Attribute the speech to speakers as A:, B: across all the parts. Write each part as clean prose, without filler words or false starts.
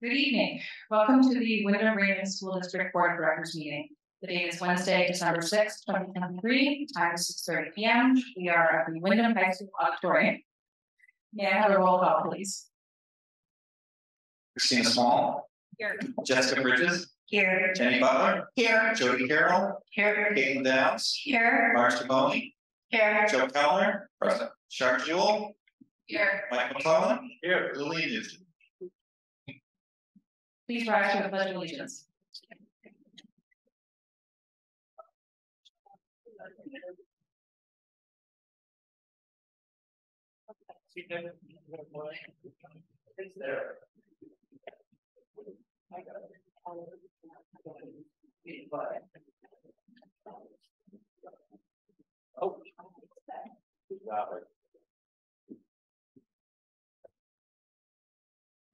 A: Good evening. Welcome to the Wyndham-Raven School District Board of Directors meeting. The date is Wednesday, December 6th, 2023. Time is 6:30 p.m. We are at the Wyndham High School auditorium. May I have a roll call, please?
B: Christina Small.
A: Here.
B: Jessica Bridges.
A: Here.
B: Jenny Butler.
A: Here.
B: Jody Carroll.
A: Here.
B: Caitlin Downs.
A: Here.
B: Marge Taboni.
A: Here.
B: Joe Keller.
C: Present.
B: Sharp Jewell.
A: Here.
B: Mike McClellan. Here. Lily Newton.
A: Please rise for the Pledge of Allegiance.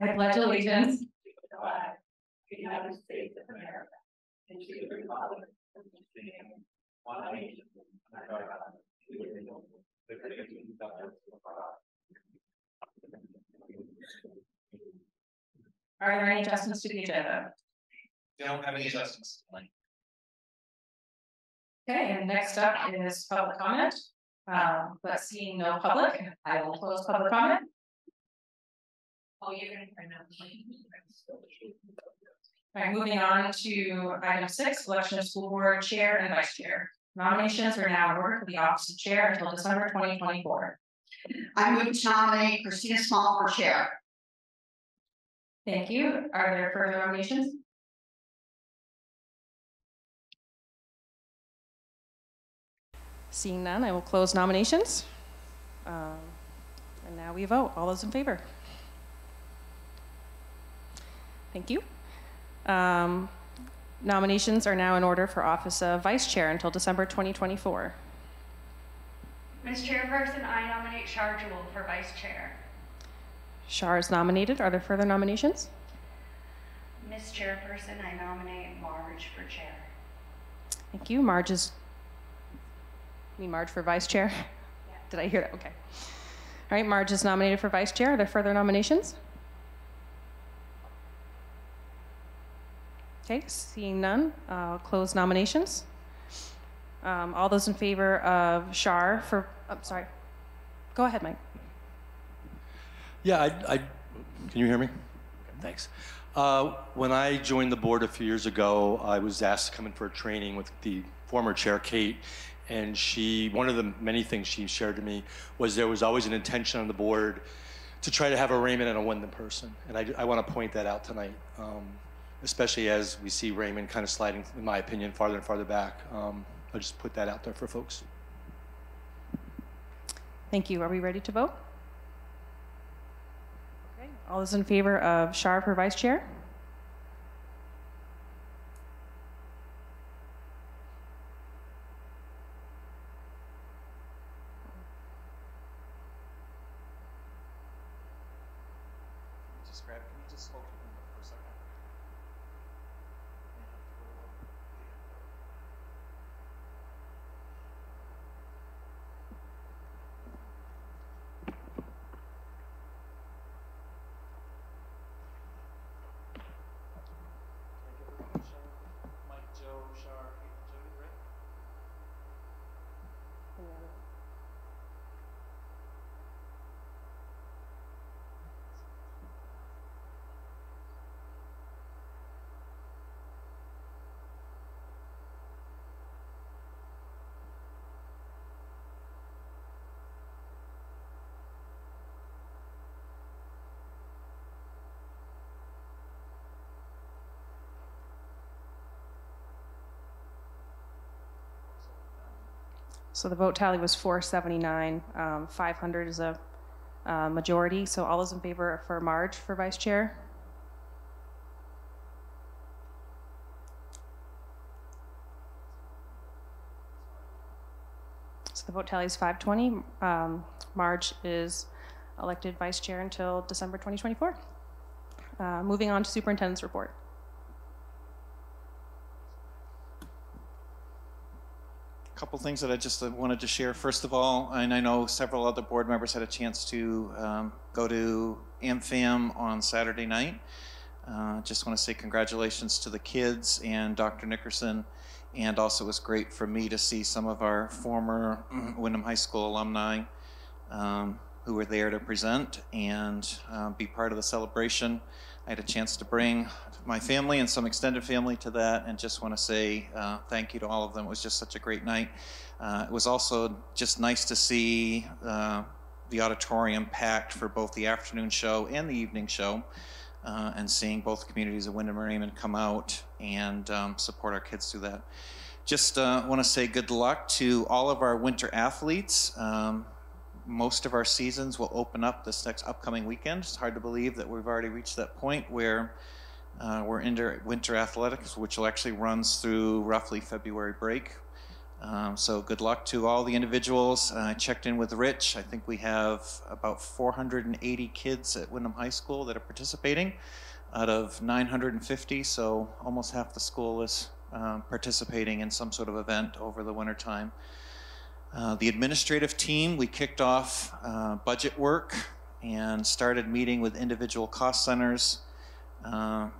A: I pledge allegiance to the flag of the United States of America and to the republic for which it stands, one nation, under God, indivisible, with liberty and justice for all. Are there any adjustments to the agenda?
B: Don't have any adjustments.
A: Okay, and next up is public comment. But seeing no public, I will close public comment. Oh, you're going to turn that. All right, moving on to item 6, election of school board chair and vice chair. Nominations are now in order for the office of chair until December 2024.
D: I move to nominate Christina Small for chair.
A: Thank you. Are there further nominations? Seeing none, I will close nominations. And now we vote. All those in favor? Thank you. Nominations are now in order for office of vice chair until December 2024.
E: Ms. Chairperson, I nominate Shar Jewell for vice chair.
A: Shar is nominated. Are there further nominations?
E: Ms. Chairperson, I nominate Marge for chair.
A: Thank you. Marge is... You mean Marge for vice chair?
E: Yeah.
A: Did I hear that? Okay. All right, Marge is nominated for vice chair. Are there further nominations? Okay, seeing none, I'll close nominations. All those in favor of Shar for, sorry. Go ahead, Mike.
C: Yeah, can you hear me? Okay, thanks. When I joined the board a few years ago, I was asked to come in for a training with the former chair, Kate, and one of the many things she shared to me was there was always an intention on the board to try to have a Raymond and a Wyndham person, and I want to point that out tonight. Especially as we see Raymond kind of sliding, in my opinion, farther and farther back. I'll just put that out there for folks.
A: Thank you. Are we ready to vote? Okay. All those in favor of Shar for vice chair?
B: Can you just hold for a second? Mike, Joe, Shar, Jody, right?
A: So the vote tally was 479. 500 is a majority. So all those in favor for Marge for vice chair? So the vote tally is 520. Marge is elected vice chair until December 2024. Moving on to superintendent's report.
B: A couple things that I just wanted to share. First of all, and I know several other board members had a chance to go to AmFam on Saturday night. Just want to say congratulations to the kids and Dr. Nickerson. And also it was great for me to see some of our former Wyndham High School alumni who were there to present and be part of the celebration. I had a chance to bring my family and some extended family to that, and just want to say thank you to all of them. It was just such a great night. It was also just nice to see the auditorium packed for both the afternoon show and the evening show, and seeing both communities of Wyndham and Raymond come out and support our kids through that. Just want to say good luck to all of our winter athletes. Most of our seasons will open up this next upcoming weekend. It's hard to believe that we've already reached that point where we're into winter athletics, which will actually runs through roughly February break. So good luck to all the individuals. I checked in with Rich. I think we have about 480 kids at Wyndham High School that are participating out of 950, so almost half the school is participating in some sort of event over the winter time. The administrative team, we kicked off budget work and started meeting with individual cost centers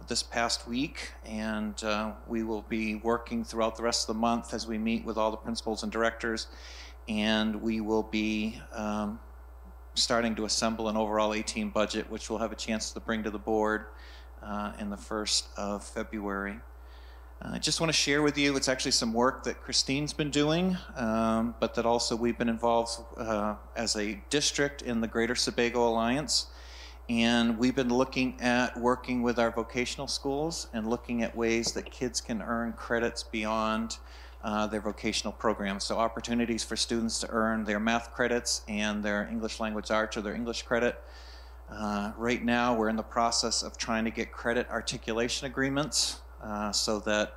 B: this past week, and we will be working throughout the rest of the month as we meet with all the principals and directors, and we will be starting to assemble an overall A-team budget, which we'll have a chance to bring to the board in the 1st of February. I just want to share with you, it's actually some work that Christine's been doing, but that also we've been involved as a district in the Greater Sebago Alliance. And we've been looking at working with our vocational schools and looking at ways that kids can earn credits beyond their vocational programs. So opportunities for students to earn their math credits and their English language arts or their English credit. Right now, we're in the process of trying to get credit articulation agreements so that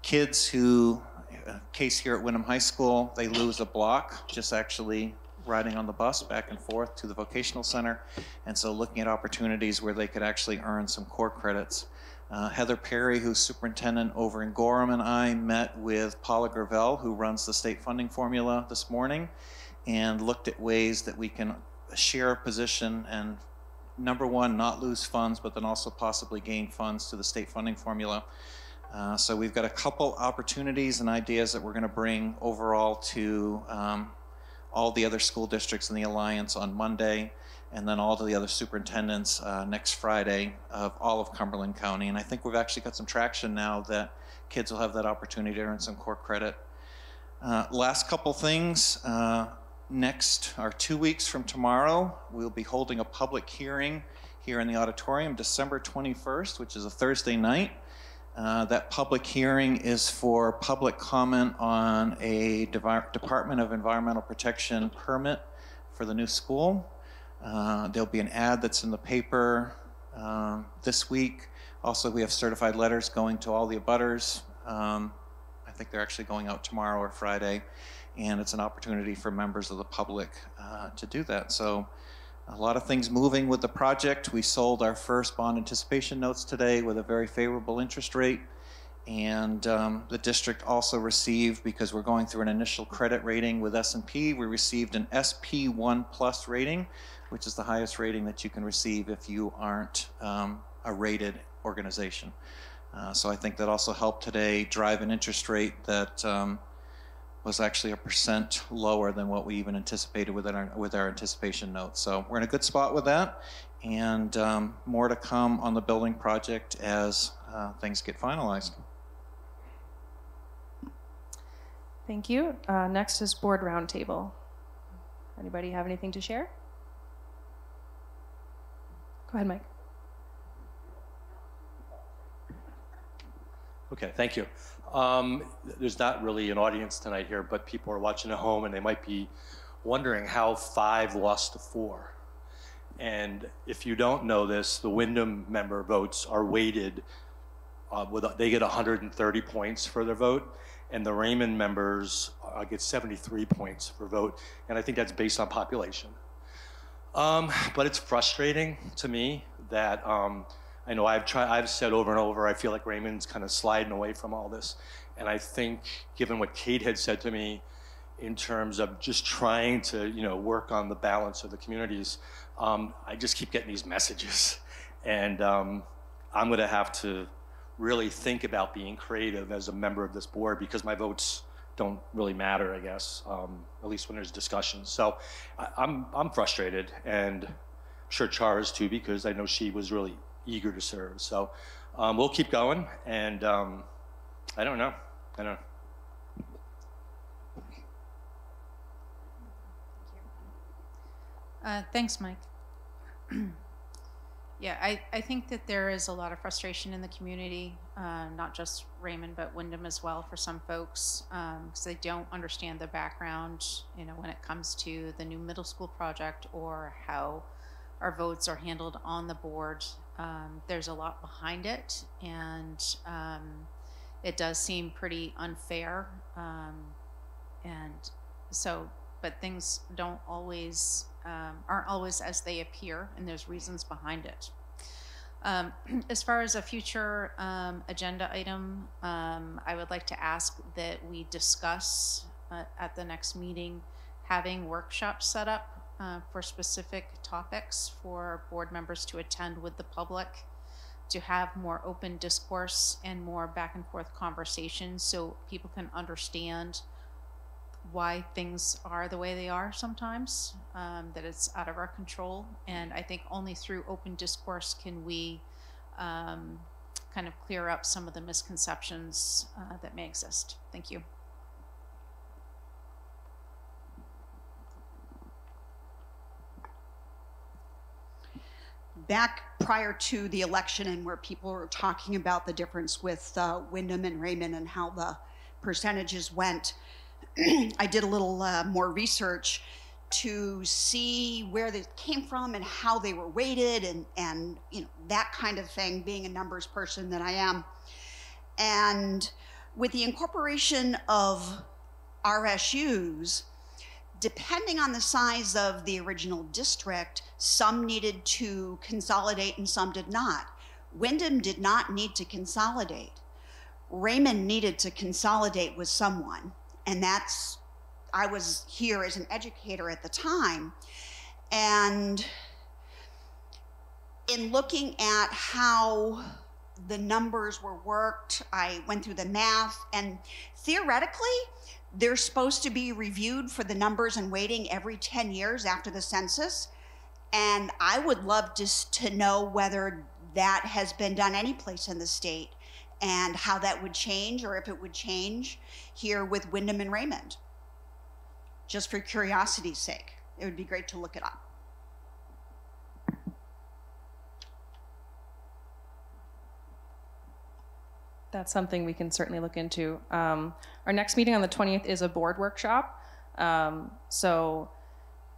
B: kids who, case here at Wyndham High School, they lose a block just actually riding on the bus back and forth to the vocational center, and so looking at opportunities where they could actually earn some core credits. Heather Perry, who's superintendent over in Gorham, and I met with Paula Gravel, who runs the state funding formula, this morning, and looked at ways that we can share a position and, number one, not lose funds, but then also possibly gain funds to the state funding formula. So we've got a couple opportunities and ideas that we're going to bring overall to all the other school districts in the Alliance on Monday, and then all of the other superintendents next Friday of all of Cumberland County. And I think we've actually got some traction now that kids will have that opportunity to earn some core credit. Last couple things. Next, or 2 weeks from tomorrow, we'll be holding a public hearing here in the auditorium, December 21st, which is a Thursday night. That public hearing is for public comment on a Department of Environmental Protection permit for the new school. There'll be an ad that's in the paper this week. Also, we have certified letters going to all the abutters. I think they're actually going out tomorrow or Friday, and it's an opportunity for members of the public to do that. So a lot of things moving with the project. We sold our first bond anticipation notes today with a very favorable interest rate. And the district also received, because we're going through an initial credit rating with S&P, we received an SP1+ rating, which is the highest rating that you can receive if you aren't a rated organization. So I think that also helped today drive an interest rate that was actually 1% lower than what we even anticipated with our anticipation notes. So we're in a good spot with that, and more to come on the building project as things get finalized.
F: Thank you. Next is board roundtable. Anybody have anything to share? Go ahead, Mike.
C: Okay, thank you. There's not really an audience tonight here, but people are watching at home and they might be wondering how 5 lost to 4. And if you don't know this, the Wyndham member votes are weighted, they get 130 points for their vote, and the Raymond members get 73 points per vote, and I think that's based on population. But it's frustrating to me that I know I've said over and over, I feel like Raymond's kind of sliding away from all this. And I think, given what Kate had said to me in terms of just trying to, work on the balance of the communities, I just keep getting these messages. And I'm going to have to really think about being creative as a member of this board, because my votes don't really matter, I guess, at least when there's discussion. So I'm frustrated, and I'm sure Char is too, because I know she was really eager to serve. So we'll keep going, and I don't know.
G: Thanks, Mike. Yeah, I think that there is a lot of frustration in the community, not just Raymond, but Wyndham as well for some folks, because they don't understand the background, when it comes to the new middle school project or how our votes are handled on the board. There's a lot behind it, and it does seem pretty unfair. And so, but things don't always aren't always as they appear, and there's reasons behind it. As far as a future agenda item, I would like to ask that we discuss at the next meeting having workshops set up for specific topics for board members to attend with the public, to have more open discourse and more back and forth conversations so people can understand why things are the way they are sometimes, that it's out of our control. And I think only through open discourse can we kind of clear up some of the misconceptions that may exist. Thank you.
D: Back prior to the election, and where people were talking about the difference with Wyndham and Raymond and how the percentages went, I did a little more research to see where they came from and how they were weighted, and that kind of thing, being a numbers person that I am. And with the incorporation of RSUs, depending on the size of the original district, some needed to consolidate and some did not. Wyndham did not need to consolidate. Raymond needed to consolidate with someone. And I was here as an educator at the time. And in looking at how the numbers were worked, I went through the math, and theoretically, they're supposed to be reviewed for the numbers and weighting every 10 years after the census. And I would love just to know whether that has been done any place in the state, and how that would change, or if it would change here with Wyndham and Raymond. Just for curiosity's sake, it would be great to look it up.
F: That's something we can certainly look into. Our next meeting on the 20th is a board workshop. So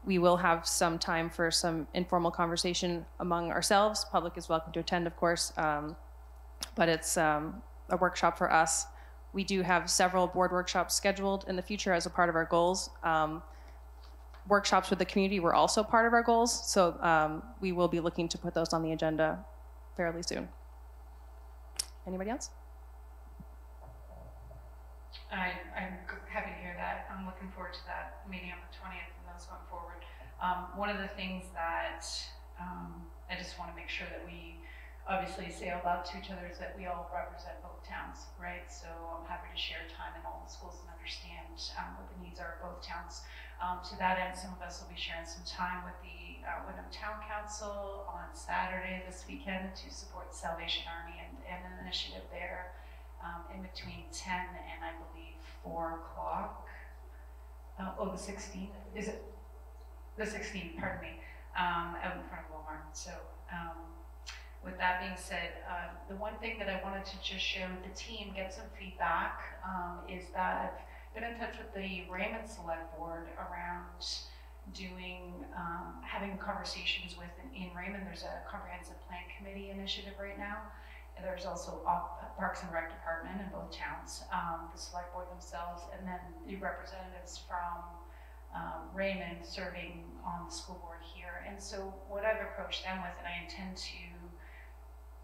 F: we will have some time for some informal conversation among ourselves. Public is welcome to attend, of course. But it's a workshop for us. We do have several board workshops scheduled in the future as a part of our goals. Workshops with the community were also part of our goals, so we will be looking to put those on the agenda fairly soon. Anybody else?
H: I'm happy to hear that. I'm looking forward to that meeting on the 20th and those going forward. One of the things that I just want to make sure that we obviously say out loud to each other is that we all represent both towns, right? So I'm happy to share time in all the schools and understand what the needs are of both towns. To that end, some of us will be sharing some time with the Wyndham Town Council on Saturday this weekend to support the Salvation Army and an initiative there in between 10 and I believe 4 o'clock. The 16th, is it? The 16th, pardon me, out in front of Walmart. So with that being said, the one thing that I wanted to just share with the team, get some feedback, is that I've been in touch with the Raymond Select Board around doing, having conversations with, in Raymond, there's a comprehensive plan committee initiative right now. And there's also Parks and Rec Department in both towns, the Select Board themselves, and then the representatives from Raymond serving on the school board here. And so what I've approached them with, and I intend to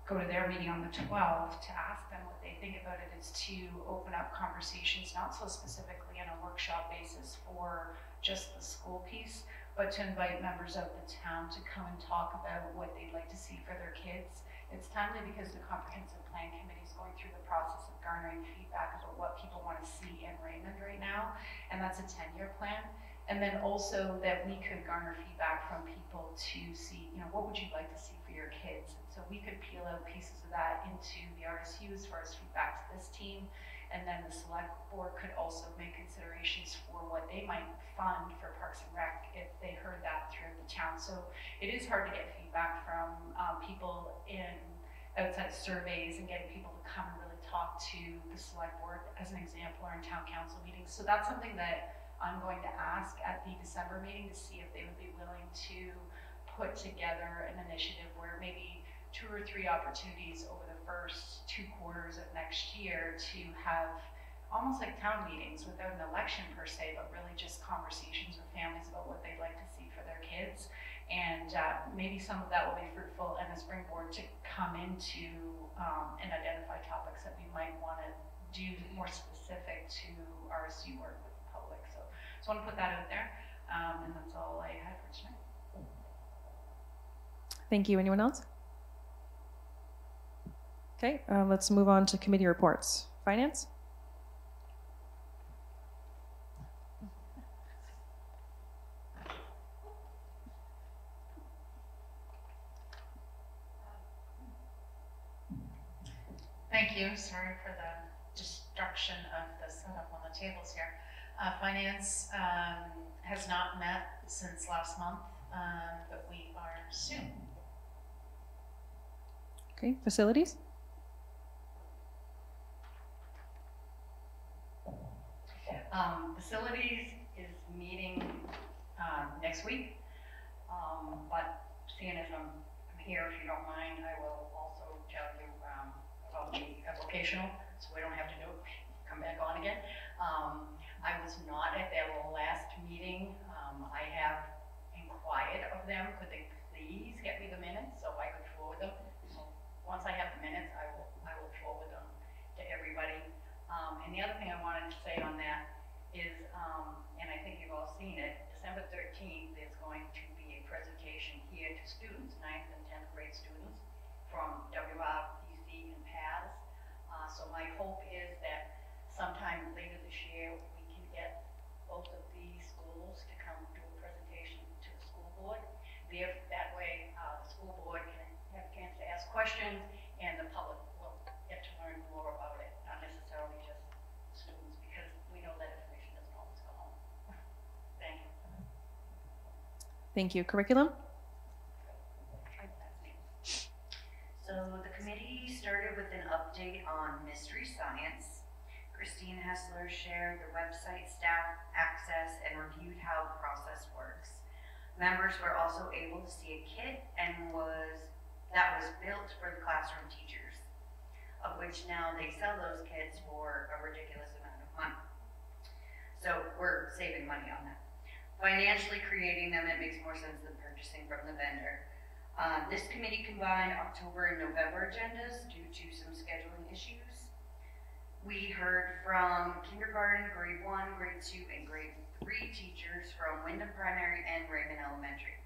H: go to their meeting on the 12th to ask them what they think about it, is to open up conversations, not so specifically on a workshop basis for just the school piece, but to invite members of the town to come and talk about what they'd like to see for their kids It's timely because the comprehensive plan committee is going through the process of garnering feedback about what people want to see in Raymond right now, and that's a 10-year plan. And then also that we could garner feedback from people to see, what would you like to see for your kids? And so we could peel out pieces of that into the RSU as far as feedback to this team. And then the select board could also make considerations for what they might fund for Parks and Rec if they heard that throughout the town. So it is hard to get feedback from people in outside surveys and getting people to come and really talk to the select board, as an example, or in town council meetings. So that's something that I'm going to ask at the December meeting to see if they would be willing to put together an initiative where maybe 2 or 3 opportunities over the first 2 quarters of next year to have almost like town meetings without an election per se, but really just conversations with families about what they'd like to see for their kids. And maybe some of that will be fruitful and a springboard to come into and identify topics that we might want to do more specific to RSU work with the public. So I want to put that out there, and that's all I had for tonight.
F: Thank you. Anyone else? Okay, let's move on to committee reports. Finance?
G: Thank you. Sorry for the destruction of the setup on the tables here. Finance has not met since last month, but we are soon.
F: Okay, facilities?
I: Facilities is meeting next week, but seeing as I'm here, if you don't mind, I will also tell you about the vocational, so we don't have to come back on again. I was not at their last meeting. I have inquired of them, could they please get me the minutes so I could forward them? So once I have the minutes, I will forward them to everybody. And the other thing I wanted to say on that is, and I think you've all seen it, December 13th, there's going to be a presentation here to students, 9th and 10th grade students from WRPC and PATHS. So my hope is that sometime later this year, we can get both of these schools to come do a presentation to the school board. That way, the school board can have a chance to ask questions and the public will get to learn more about it, not necessarily just students, because we know that information doesn't always go home. Thank you.
F: Thank you. Curriculum?
J: So the committee started with an update on mystery science. Christine Hessler shared the website staff access and reviewed how the process works. Members were also able to see a kit that was built for the classroom teachers, of which now they sell those kits for a ridiculous amount of money. So we're saving money on that. Financially creating them, it makes more sense than purchasing from the vendor. This committee combined October and November agendas due to some scheduling issues. We heard from kindergarten, grade 1, grade 2, and grade 3 teachers from Wyndham Primary and Raymond Elementary.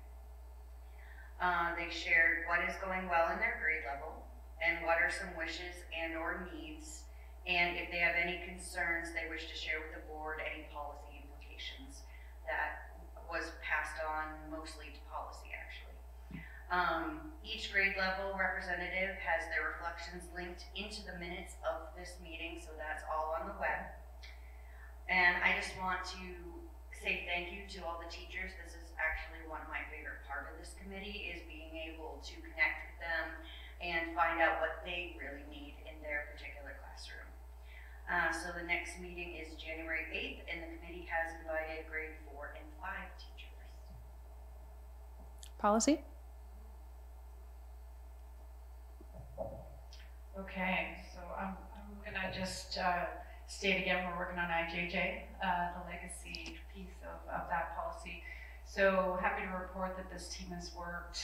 J: They shared what is going well in their grade level and what are some wishes and or needs, and if they have any concerns they wish to share with the board, any policy implications. That was passed on mostly to policy actually. Each grade level representative has their reflections linked into the minutes of this meeting, so that's all on the web. And I just want to say thank you to all the teachers. This is actually one of my favorite part of this committee, is being able to connect with them and find out what they really need in their particular classroom. So the next meeting is January 8th, and the committee has invited grade 4 and 5 teachers.
F: Policy?
H: Okay, so I'm gonna just state again, we're working on IJJ, the legacy piece of that policy. So happy to report that this team has worked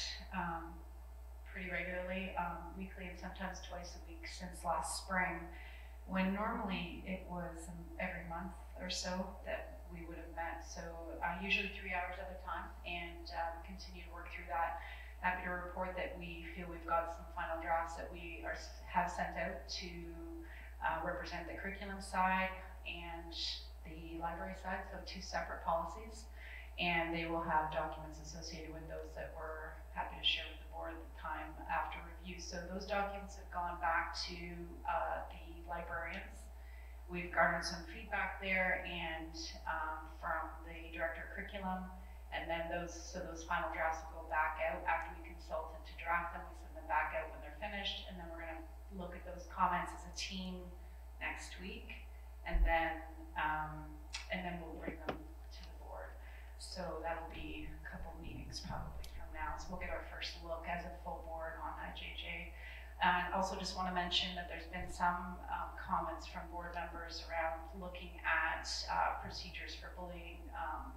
H: pretty regularly, weekly and sometimes twice a week since last spring, when normally it was every month or so that we would have met. So usually 3 hours at a time, and continue to work through that. happy to report that we feel we've got some final drafts that have sent out to represent the curriculum side and the library side, so 2 separate policies. And they will have documents associated with those that we're happy to share with the board at the time after review. So those documents have gone back to the librarians. We've garnered some feedback there and from the director of curriculum, and then those final drafts will go back out after we consult and to draft them. We send them back out when they're finished, and then we're going to look at those comments as a team next week, and then we'll bring them to the board. So that'll be a couple meetings probably from now. So we'll get our first look as a full board on IJJ. And also just want to mention that there's been some comments from board members around looking at procedures for bullying.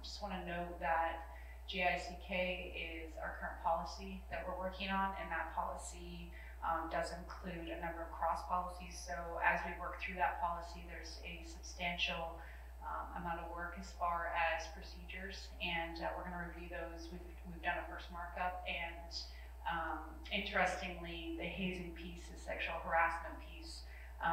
H: Just want to note that GICK is our current policy that we're working on, and that policy does include a number of cross policies. So as we work through that policy, there's a substantial amount of work as far as procedures, and we're going to review those. We've done a first markup, and interestingly, the hazing piece, the sexual harassment piece,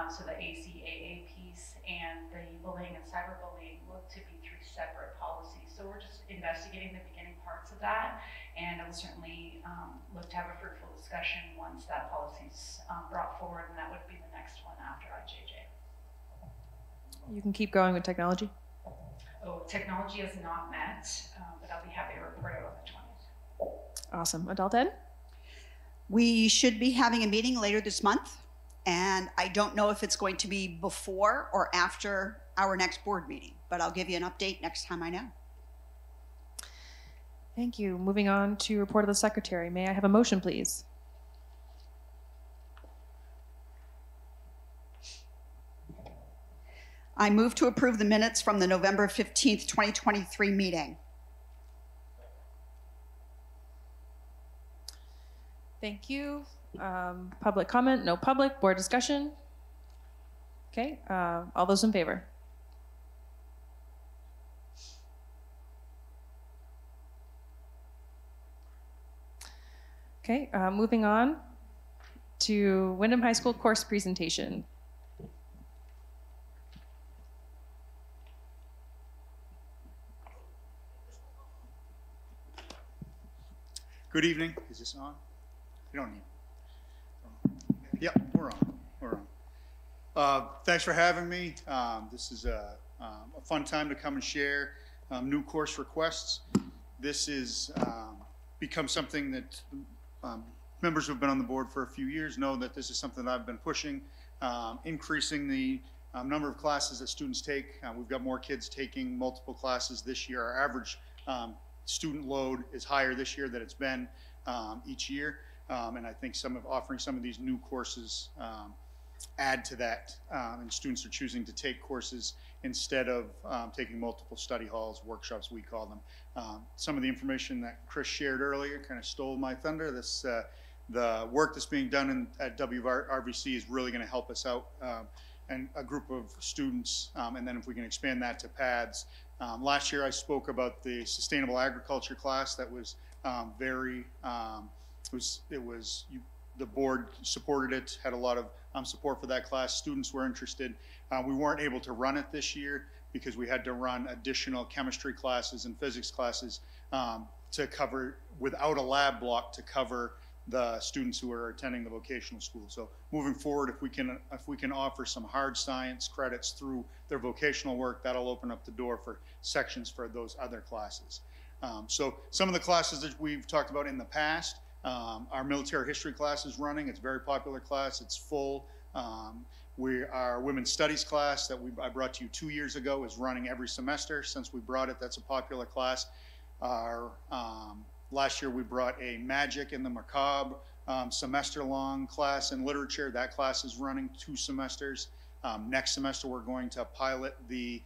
H: so the ACAA piece, and the bullying and cyberbullying look to be 3 separate policies. So we're just investigating the beginning parts of that, and I will certainly look to have a fruitful discussion once that policy's brought forward, and that would be the next one after IJJ.
F: You can keep going with technology.
H: Oh, technology is not met, but I'll be happy to report out on the 20th.
F: Awesome. Adult Ed?
D: We should be having a meeting later this month, and I don't know if it's going to be before or after our next board meeting, but I'll give you an update next time I know.
F: Thank you. Moving on to report of the secretary. May I have a motion, please?
D: I move to approve the minutes from the November 15th, 2023 meeting.
F: Thank you. Public comment? No public. Board discussion? Okay. All those in favor? Okay. Moving on to Wyndham High School course presentation.
K: Good evening. Is this on? You don't need. Yep, we're on. We're on. Thanks for having me. This is a fun time to come and share new course requests. This is become something that members who have been on the board for a few years know that this is something that I've been pushing, increasing the number of classes that students take. We've got more kids taking multiple classes this year. Our average student load is higher this year than it's been each year, and I think offering some of these new courses add to that, and students are choosing to take courses instead of taking multiple study halls, workshops we call them. Some of the information that Chris shared earlier kind of stole my thunder. The work that's being done at WRVC is really going to help us out, and a group of students, and then if we can expand that to PADS. Last year I spoke about the sustainable agriculture class that was the board supported it, had a lot of support for that class. Students were interested. We weren't able to run it this year because we had to run additional chemistry classes and physics classes to cover, without a lab block, to cover the students who are attending the vocational school. So moving forward, if we can offer some hard science credits through their vocational work, that'll open up the door for sections for those other classes. So some of the classes that we've talked about in the past, our military history class is running. It's a very popular class. It's full. Our women's studies class that I brought to you 2 years ago is running every semester. Since we brought it, that's a popular class. Last year we brought a magic in the macabre semester-long class in literature. That class is running 2 semesters. Next semester we're going to pilot the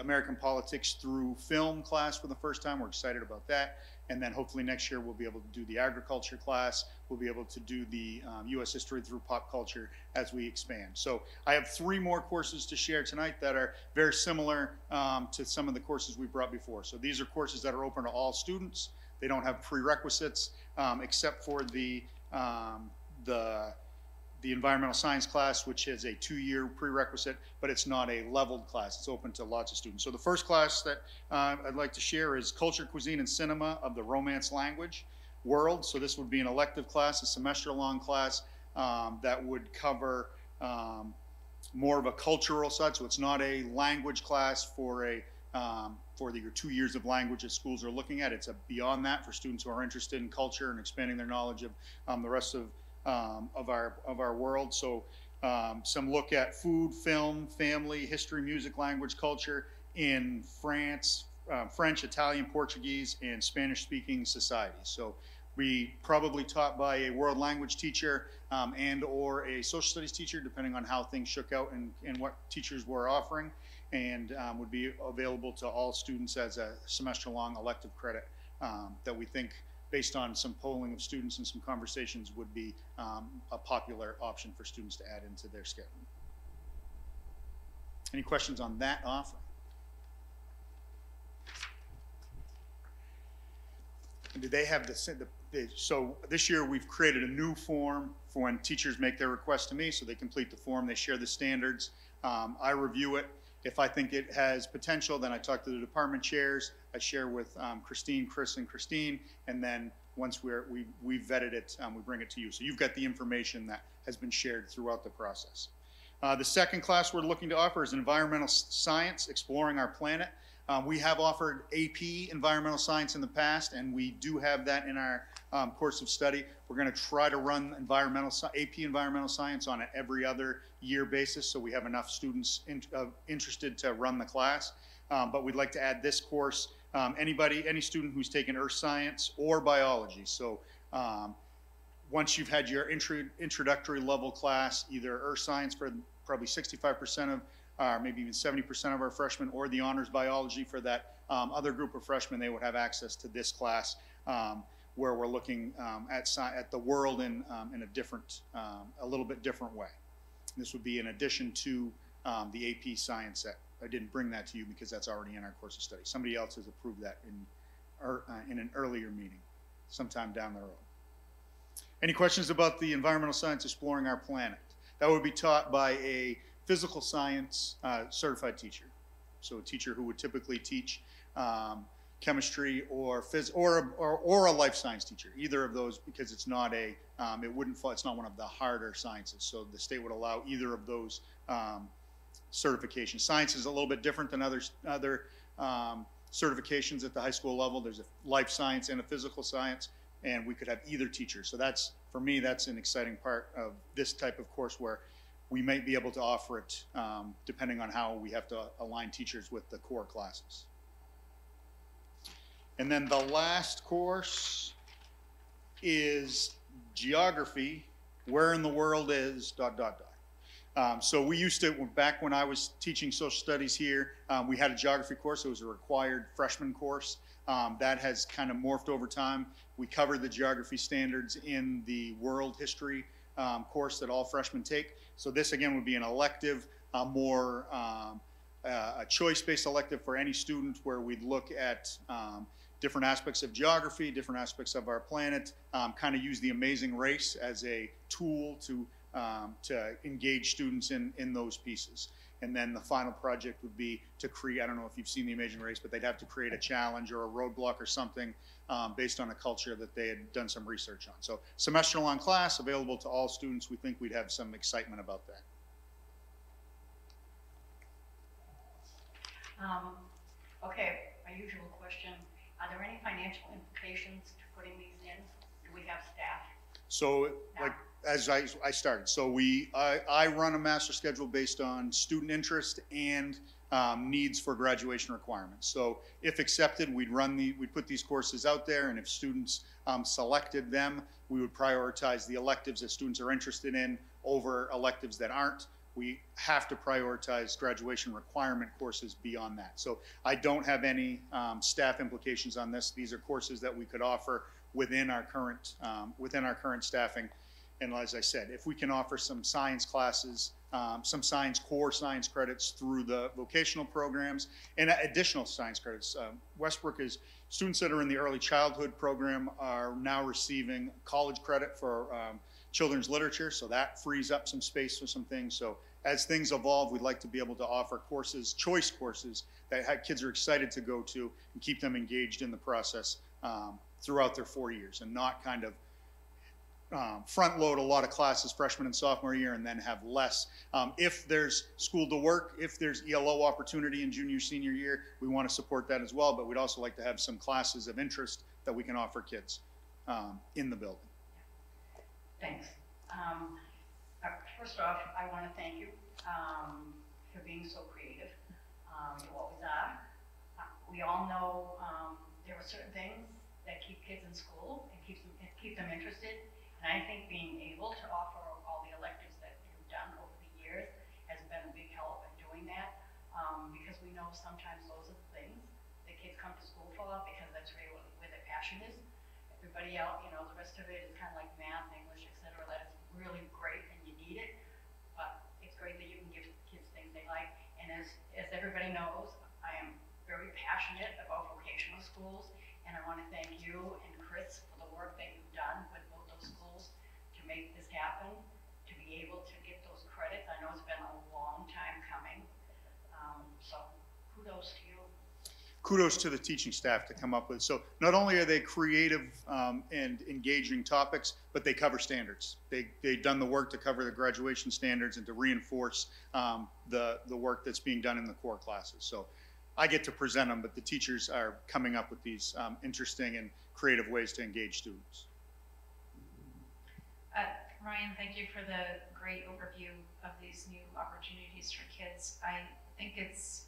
K: American politics through film class for the first time. We're excited about that. And then hopefully next year we'll be able to do the agriculture class. We'll be able to do the U.S. history through pop culture as we expand. So I have 3 more courses to share tonight that are very similar to some of the courses we brought before. So these are courses that are open to all students. They don't have prerequisites except for the environmental science class, which is a 2-year prerequisite, but it's not a leveled class. It's open to lots of students. So the first class that I'd like to share is Culture, Cuisine, and Cinema of the Romance Language World. So this would be an elective class, a semester-long class that would cover more of a cultural side. So it's not a language class for your 2 years of language that schools are looking at. It's beyond that for students who are interested in culture and expanding their knowledge of the rest of our world. So some look at food, film, family, history, music, language, culture in France, French, Italian, Portuguese, and Spanish-speaking societies. So we probably taught by a world language teacher and or a social studies teacher, depending on how things shook out and what teachers were offering, and would be available to all students as a semester-long elective credit that we think, based on some polling of students and some conversations, would be a popular option for students to add into their schedule. Any questions on that offer? And do they have so this year we've created a new form for when teachers make their request to me, so they complete the form, they share the standards, I review it. If I think it has potential, then I talk to the department chairs, I share with Christine, Chris, and Christine, and then once we've vetted it, we bring it to you. So you've got the information that has been shared throughout the process. The second class we're looking to offer is Environmental Science, Exploring Our Planet. We have offered AP Environmental Science in the past, and we do have that in our course of study. We're going to try to run AP Environmental Science on an every other year basis, so we have enough students interested to run the class. But we'd like to add this course, any student who's taken earth science or biology. So once you've had your introductory level class, either earth science for probably 65% of maybe even 70% of our freshmen, or the honors biology for that other group of freshmen, they would have access to this class where we're looking at the world in a little bit different way. This would be in addition to the AP science set. I didn't bring that to you because that's already in our course of study. Somebody else has approved that in an earlier meeting sometime down the road. Any questions about the environmental science Exploring Our Planet? That would be taught by a physical science certified teacher. So a teacher who would typically teach chemistry or a life science teacher, either of those, because it's not it's not one of the harder sciences. So the state would allow either of those certifications. Science is a little bit different than other certifications at the high school level. There's a life science and a physical science, and we could have either teacher. So that's, for me, that's an exciting part of this type of course, where we might be able to offer it depending on how we have to align teachers with the core classes. And then the last course is Geography, Where in the World is ... So we used to, back when I was teaching social studies here, we had a geography course. It was a required freshman course. That has kind of morphed over time. We covered the geography standards in the world history course that all freshmen take. So this again would be an elective, more a choice-based elective for any student, where we'd look at different aspects of geography, different aspects of our planet, kind of use the Amazing Race as a tool to engage students in those pieces. And then the final project would be to create, I don't know if you've seen the Amazing Race, but they'd have to create a challenge or a roadblock or something based on a culture that they had done some research on. So semester-long class available to all students. We think we'd have some excitement about that.
I: Okay, my usual question. Are there any financial implications to putting these in? Do we have staff?
K: So, like, as I started, so I run a master schedule based on student interest and needs for graduation requirements. So if accepted, we'd put these courses out there, and if students selected them, we would prioritize the electives that students are interested in over electives that aren't. We have to prioritize graduation requirement courses beyond that. So I don't have any staff implications on this. These are courses that we could offer within our current staffing. And as I said, if we can offer some science classes, some core science credits through the vocational programs and additional science credits. Westbrook is, students that are in the early childhood program are now receiving college credit for children's literature, so that frees up some space for some things. So as things evolve, we'd like to be able to offer courses, choice courses, that kids are excited to go to and keep them engaged in the process throughout their 4 years, and not kind of front load a lot of classes freshman and sophomore year and then have less. If there's school to work, if there's ELO opportunity in junior, senior year, we want to support that as well, but we'd also like to have some classes of interest that we can offer kids in the building.
I: Thanks. First off, I want to thank you for being so creative. You always are. We all know there are certain things that keep kids in school and keep them interested. And I think being able to offer all the electives that you've done over the years has been a big help in doing that, because we know sometimes those are the things that kids come to school for, because that's really where their passion is. Everybody else, you know, the rest of it is kind of like math, English, etc. That is really great and you need it, but it's great that you can give kids things they like. And as everybody knows, I am very passionate about vocational schools, and I want to thank you and Chris for the work that you've done with both those schools to make this happen, to be able to get those credits. I know it's been a long time coming, so kudos to you.
K: Kudos to the teaching staff to come up with. So not only are they creative and engaging topics, but they cover standards. They've done the work to cover the graduation standards and to reinforce the work that's being done in the core classes. So I get to present them, but the teachers are coming up with these interesting and creative ways to engage students.
H: Ryan, thank you for the great overview of these new opportunities for kids. I think it's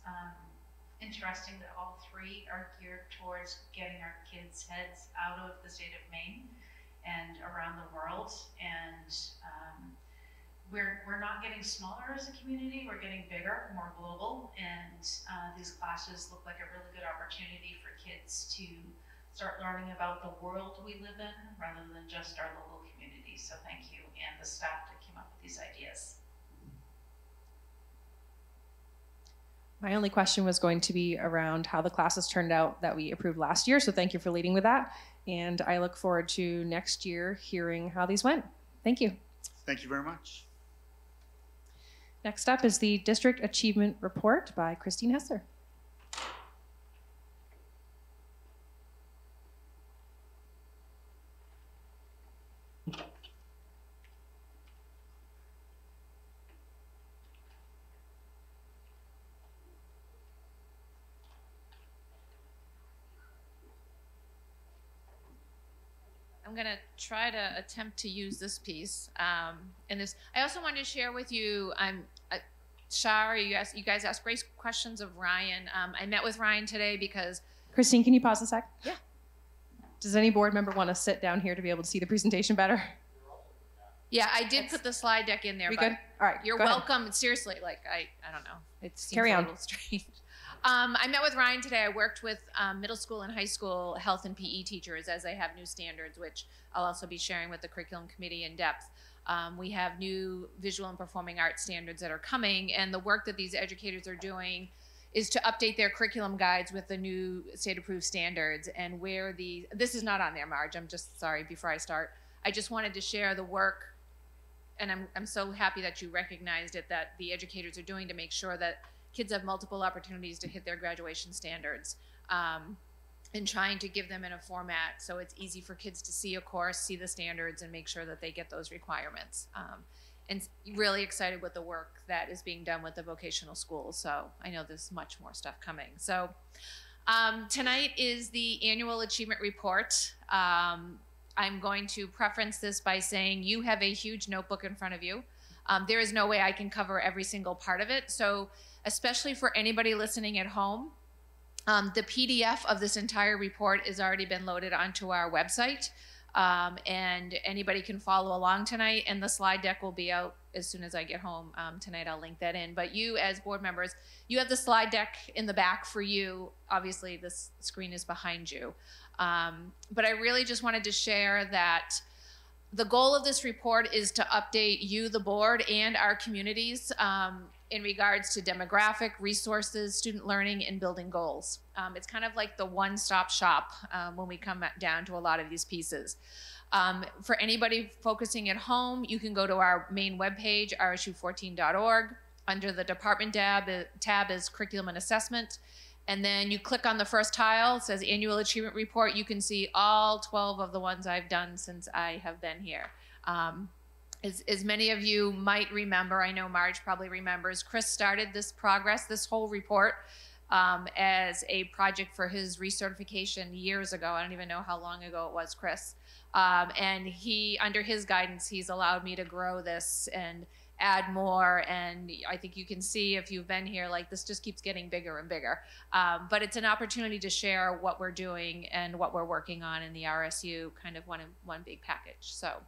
H: interesting that all three are geared towards getting our kids' heads out of the state of Maine and around the world. And we're not getting smaller as a community, we're getting bigger, more global, and these classes look like a really good opportunity for kids to start learning about the world we live in rather than just our local community. So thank you and the staff that came up with these ideas.
F: My only question was going to be around how the classes turned out that we approved last year, so thank you for leading with that. And I look forward to next year hearing how these went. Thank you.
K: Thank you very much.
F: Next up is the District Achievement Report by Christine Hessler.
G: I'm going to try to attempt to use this piece. And this, I also wanted to share with you, Shar, you guys asked great questions of Ryan. I met with Ryan today because...
F: Christine, can you pause a sec?
G: Yeah.
F: Does any board member want to sit down here to be able to see the presentation better?
G: Yeah, I did put the slide deck in there.
F: We
G: but
F: good? All right.
G: You're welcome. Seriously, like, I don't know. It seems
F: Carry on.
G: a little strange. I met with Ryan today. I worked with middle school and high school health and PE teachers as they have new standards, which I'll also be sharing with the curriculum committee in depth. We have new visual and performing arts standards that are coming, and the work that these educators are doing is to update their curriculum guides with the new state-approved standards and where this is not on there, Marge. I'm just sorry before I start. I just wanted to share the work, and I'm so happy that you recognized it, that the educators are doing to make sure that kids have multiple opportunities to hit their graduation standards, and trying to give them in a format so it's easy for kids to see a course, see the standards, and make sure that they get those requirements. And really excited with the work that is being done with the vocational schools. So I know there's much more stuff coming. So tonight is the annual achievement report. I'm going to preference this by saying you have a huge notebook in front of you. There is no way I can cover every single part of it. So especially for anybody listening at home, the PDF of this entire report has already been loaded onto our website. And anybody can follow along tonight, and the slide deck will be out as soon as I get home tonight. I'll link that in. But you as board members, you have the slide deck in the back for you. Obviously, this screen is behind you. But I really just wanted to share that The goal of this report is to update you, the board, and our communities in regards to demographic, resources, student learning, and building goals. It's kind of like the one-stop shop when we come down to a lot of these pieces. For anybody focusing at home, you can go to our main webpage, rsu14.org. Under the department tab is curriculum and assessment. And then you click on the first tile, it says annual achievement report. You can see all 12 of the ones I've done since I have been here. As many of you might remember, I know Marge probably remembers, Chris started this whole report, as a project for his recertification years ago. I don't even know how long ago it was, Chris. And under his guidance, he's allowed me to grow this and add more, and I think you can see if you've been here, like this just keeps getting bigger and bigger. But it's an opportunity to share what we're doing and what we're working on in the RSU, kind of one big package. So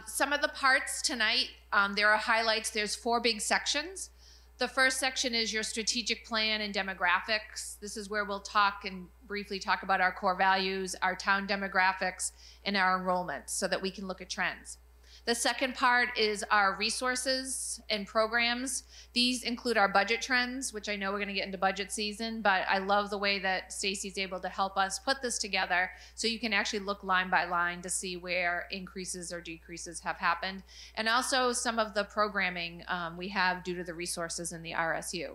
G: some of the parts tonight, there are highlights. There's 4 big sections. The first section is your strategic plan and demographics. This is where we'll briefly talk about our core values, our town demographics, and our enrollments so that we can look at trends. The second part is our resources and programs. These include our budget trends, which I know we're going to get into budget season, but I love the way that Stacy's able to help us put this together so you can actually look line by line to see where increases or decreases have happened. And also some of the programming we have due to the resources in the RSU.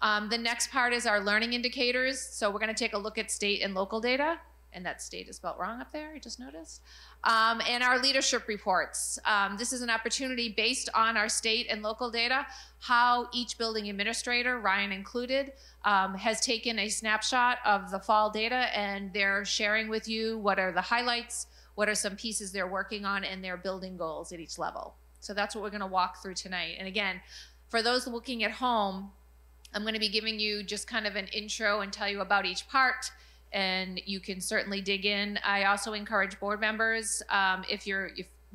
G: The next part is our learning indicators. So we're going to take a look at state and local data. And that state is spelled wrong up there, I just noticed. And our leadership reports. This is an opportunity based on our state and local data, how each building administrator, Ryan included, has taken a snapshot of the fall data, and they're sharing with you what are the highlights, what are some pieces they're working on, and their building goals at each level. So that's what we're gonna walk through tonight. And again, for those looking at home, I'm gonna be giving you just kind of an intro and tell you about each part, and you can certainly dig in. I also encourage board members, if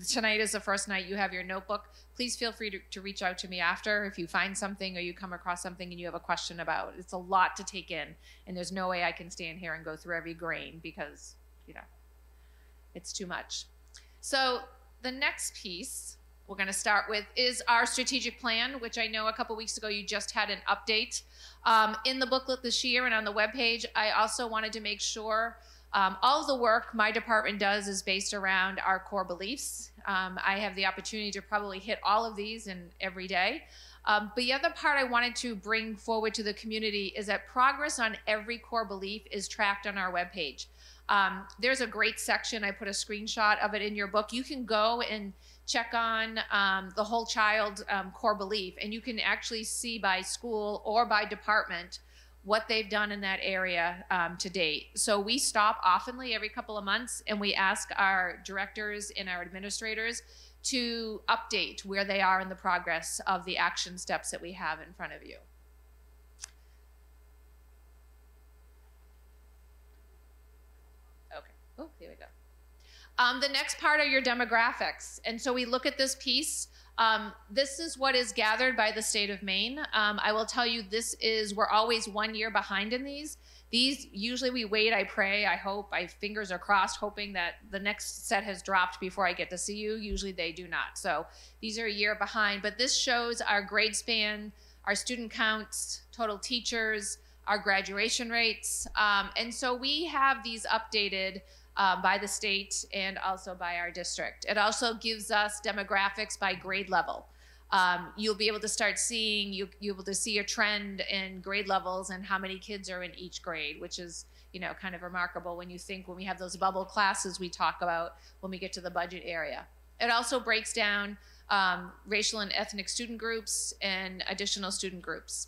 G: tonight is the first night you have your notebook, please feel free to reach out to me after if you find something or you come across something and you have a question about. It's a lot to take in, and there's no way I can stand here and go through every grain because, it's too much. So the next piece we're going to start with is our strategic plan, which I know a couple weeks ago you just had an update. In the booklet this year and on the webpage, I also wanted to make sure all of the work my department does is based around our core beliefs. I have the opportunity to probably hit all of these in every day. But the other part I wanted to bring forward to the community is that progress on every core belief is tracked on our webpage. There's a great section, I put a screenshot of it in your book. You can go and check on the whole child core belief, and you can actually see by school or by department what they've done in that area to date. So we stop oftenly every couple of months, and we ask our directors and our administrators to update where they are in the progress of the action steps that we have in front of you. Okay, oh, here we go. The next part are your demographics. And so we look at this piece. This is what is gathered by the state of Maine. I will tell you, we're always 1 year behind in these. These, usually we wait, I pray, I hope, my fingers are crossed, hoping that the next set has dropped before I get to see you. Usually they do not. So these are a year behind, but this shows our grade span, our student counts, total teachers, our graduation rates. And so we have these updated by the state and also by our district. It also gives us demographics by grade level. You'll be able to start seeing, you'll be able to see a trend in grade levels and how many kids are in each grade, which is, kind of remarkable when we have those bubble classes we talk about when we get to the budget area. It also breaks down racial and ethnic student groups and additional student groups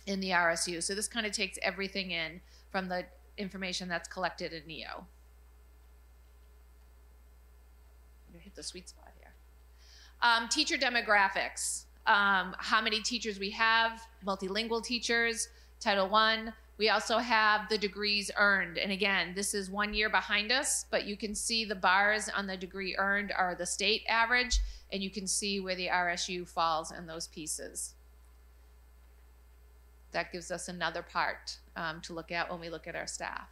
G: in the RSU. So this kind of takes everything in from the information that's collected in NEO. I'm gonna hit the sweet spot here. Teacher demographics, how many teachers we have, multilingual teachers, Title I. We also have the degrees earned. And again, this is 1 year behind us, but you can see the bars on the degree earned are the state average, and you can see where the RSU falls in those pieces. That gives us another part to look at when we look at our staff.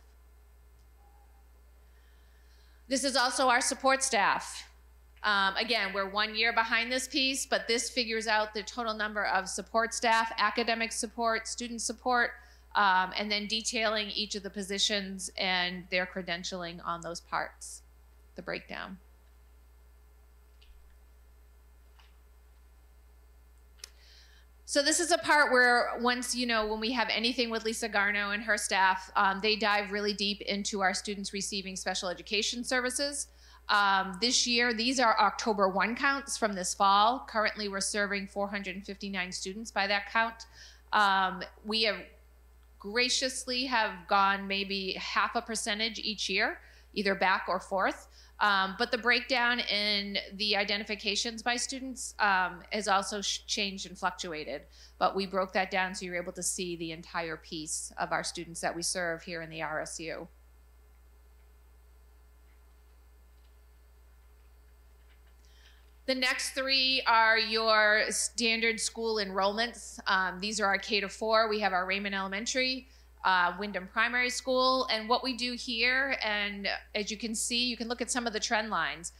L: This is also our support staff. Again, we're 1 year behind this piece, but this figures out the total number of support staff, academic support, student support, and then detailing each of the positions and their credentialing on those parts, the breakdown. So this is a part where once, you know, when we have anything with Lisa Garno and her staff, they dive really deep into our students receiving special education services. This year, these are October 1 counts from this fall. Currently, we're serving 459 students by that count. We have graciously have gone maybe 0.5% each year, either back or forth. But the breakdown in the identifications by students has also changed and fluctuated. But we broke that down so you're able to see the entire piece of our students that we serve here in the RSU. The next three are your standard school enrollments. These are our K-4. We have our Raymond Elementary, Wyndham Primary School, and what we do here, and as you can see, you can look at some of the trend lines.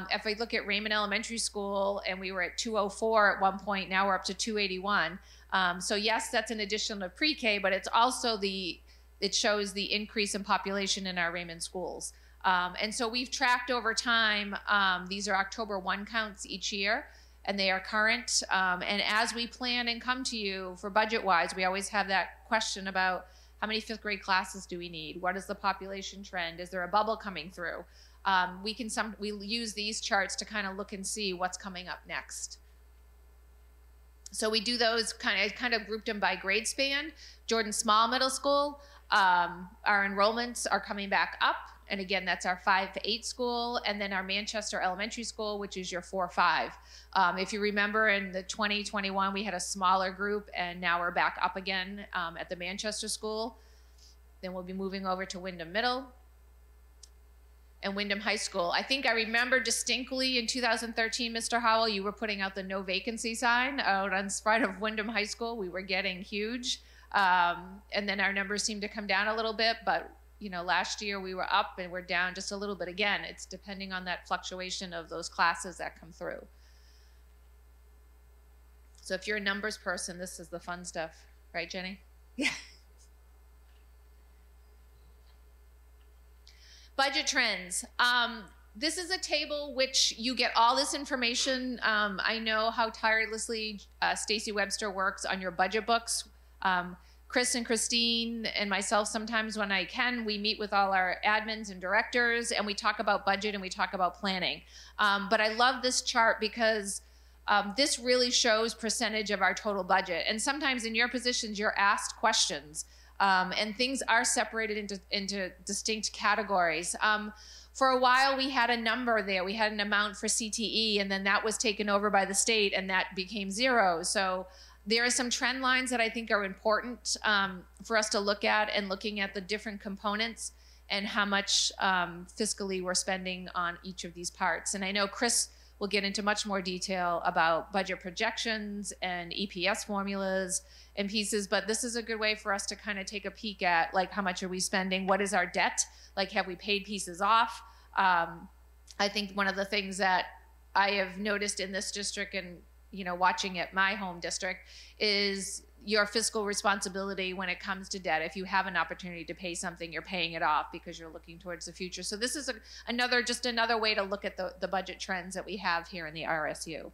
L: If I look at Raymond Elementary School, and we were at 204 at one point, now we're up to 281. So yes, that's an addition of pre-K, but it's also it shows the increase in population in our Raymond schools. And so we've tracked over time, these are October 1 counts each year, and they are current. And as we plan and come to you for budget-wise, we always have that question about how many 5th grade classes do we need? What is the population trend? Is there a bubble coming through? We use these charts to kind of look and see what's coming up next. So we do those kind of grouped them by grade span. Jordan Small Middle School, our enrollments are coming back up. And again, that's our 5 to 8 school. And then our Manchester Elementary School, which is your 4-5. If you remember in the 2021, we had a smaller group, and now we're back up again at the Manchester School. Then we'll be moving over to Wyndham Middle and Wyndham High School. I think I remember distinctly in 2013, Mr. Howell, you were putting out the no vacancy sign out on front of Wyndham High School. We were getting huge. And then our numbers seemed to come down a little bit, but you know, last year we were up and we're down just a little bit. Again, it's depending on that fluctuation of those classes that come through. So if you're a numbers person, this is the fun stuff, right, Jenny? Yeah. Budget trends. This is a table which you get all this information. I know how tirelessly Stacy Webster works on your budget books. Chris and Christine and myself, sometimes when I can, we meet with all our admins and directors, and we talk about budget and we talk about planning. But I love this chart because this really shows percentage of our total budget. And sometimes in your positions, you're asked questions, and things are separated into distinct categories. For a while, we had a number there. We had an amount for CTE, and then that was taken over by the state, and that became 0. So there are some trend lines that I think are important for us to look at, and looking at the different components and how much fiscally we're spending on each of these parts. And I know Chris will get into much more detail about budget projections and EPS formulas and pieces, but this is a good way for us to kind of take a peek at, like, how much are we spending? What is our debt? Like, have we paid pieces off? I think one of the things that I have noticed in this district, and you know, watching at my home district, is your fiscal responsibility when it comes to debt. If you have an opportunity to pay something, you're paying it off because you're looking towards the future. So this is just another way to look at the budget trends that we have here in the RSU.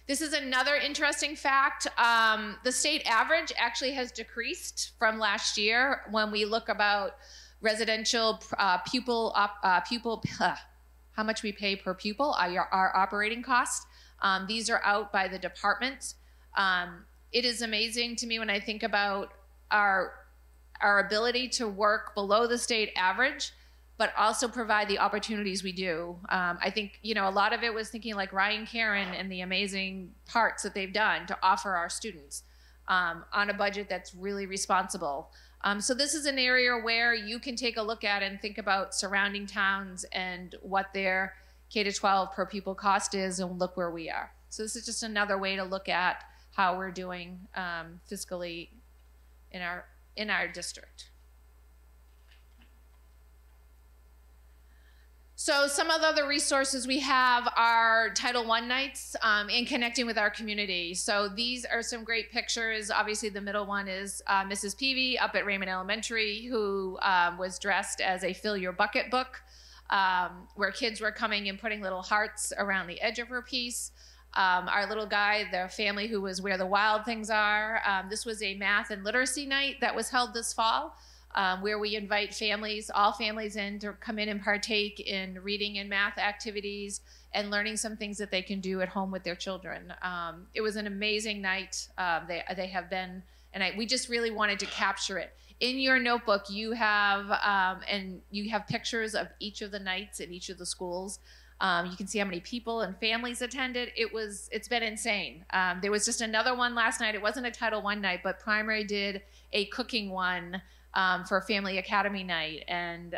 L: This is another interesting fact. The state average actually has decreased from last year when we look about residential pupil, how much we pay per pupil, our operating cost. These are out by the department. It is amazing to me when I think about our ability to work below the state average, but also provide the opportunities we do. I think, you know, a lot of it was thinking like Ryan Karen and the amazing parts that they've done to offer our students on a budget that's really responsible. So this is an area where you can take a look at and think about surrounding towns and what their K-12 per pupil cost is, and look where we are. So this is just another way to look at how we're doing fiscally in our district. So some of the other resources we have are Title I nights in connecting with our community. So these are some great pictures. Obviously the middle one is Mrs. Peavy up at Raymond Elementary, who was dressed as a Fill Your Bucket book, where kids were coming and putting little hearts around the edge of her piece. Our little guy, the family who was Where the Wild Things Are. This was a math and literacy night that was held this fall. Where we invite families, all families in to come in and partake in reading and math activities and learning some things that they can do at home with their children. It was an amazing night. They have been, and we just really wanted to capture it. In your notebook, you have pictures of each of the nights at each of the schools. You can see how many people and families attended. It's been insane. There was just another one last night. It wasn't a Title I night, but primary did a cooking one for Family Academy night. And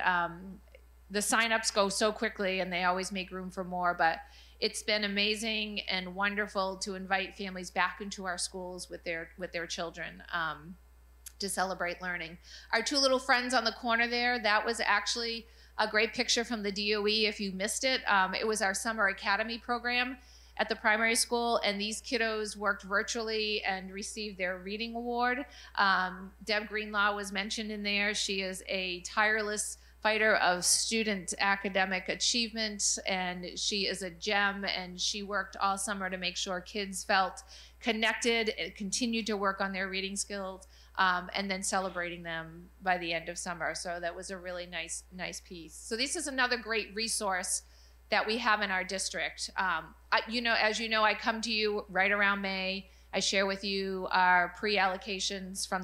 L: the signups go so quickly and they always make room for more, but it's been amazing and wonderful to invite families back into our schools with their children to celebrate learning. Our two little friends on the corner there, that was actually a great picture from the DOE if you missed it. It was our Summer Academy program at the primary school, and these kiddos worked virtually and received their reading award. Deb Greenlaw was mentioned in there. She is a tireless fighter of student academic achievement, and she is a gem, and she worked all summer to make sure kids felt connected and continued to work on their reading skills, and then celebrating them by the end of summer. So that was a really nice piece. So this is another great resource that we have in our district. As you know, I come to you right around May. I share with you our pre-allocations from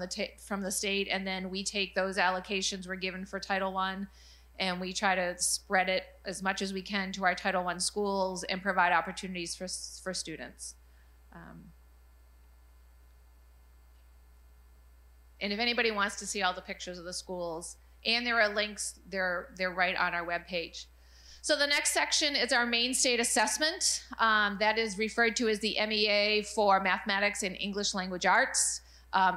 L: the state, and then we take those allocations we're given for Title I, and we try to spread it as much as we can to our Title I schools and provide opportunities for students. And if anybody wants to see all the pictures of the schools, and there are links, they're right on our webpage. So the next section is our main state assessment. That is referred to as the MEA for Mathematics and English Language Arts.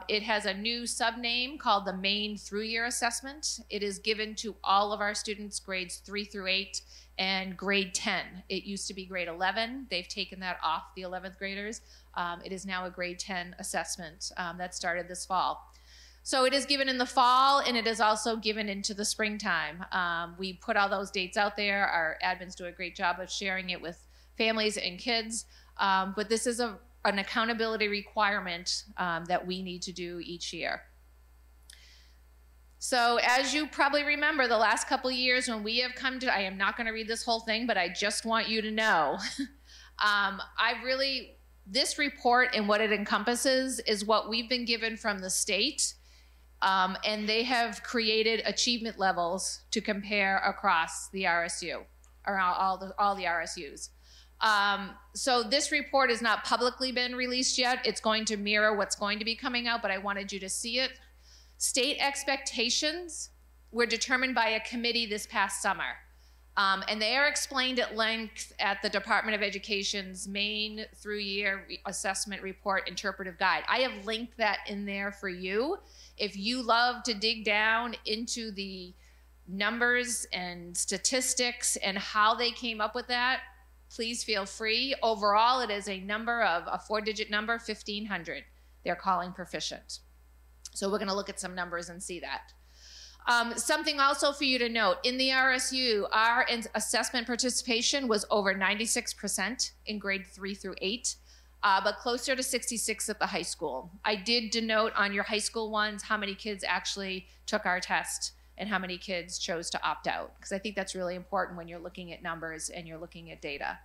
L: It has a new subname called the Main Through-Year Assessment. It is given to all of our students, grades 3 through 8 and grade 10. It used to be grade 11. They've taken that off the 11th graders. It is now a grade 10 assessment that started this fall. So it is given in the fall, and it is also given into the springtime. We put all those dates out there. Our admins do a great job of sharing it with families and kids. But this is an accountability requirement that we need to do each year. So as you probably remember, the last couple of years when we have come to, I am not going to read this whole thing, but I just want you to know, this report and what it encompasses is what we've been given from the state. And they have created achievement levels to compare across the RSU, around all the RSUs. So this report has not publicly been released yet. It's going to mirror what's going to be coming out, but I wanted you to see it. State expectations were determined by a committee this past summer. And they are explained at length at the Department of Education's Main Through-Year Assessment Report Interpretive Guide. I have linked that in there for you. If you love to dig down into the numbers and statistics and how they came up with that, please feel free. Overall, it is a 4-digit number, 1,500. They're calling proficient. So we're going to look at some numbers and see that. Something also for you to note, in the RSU, our assessment participation was over 96% in grade 3 through 8. But closer to 66 at the high school. I did denote on your high school ones how many kids actually took our test and how many kids chose to opt out, because I think that's really important when you're looking at numbers and you're looking at data.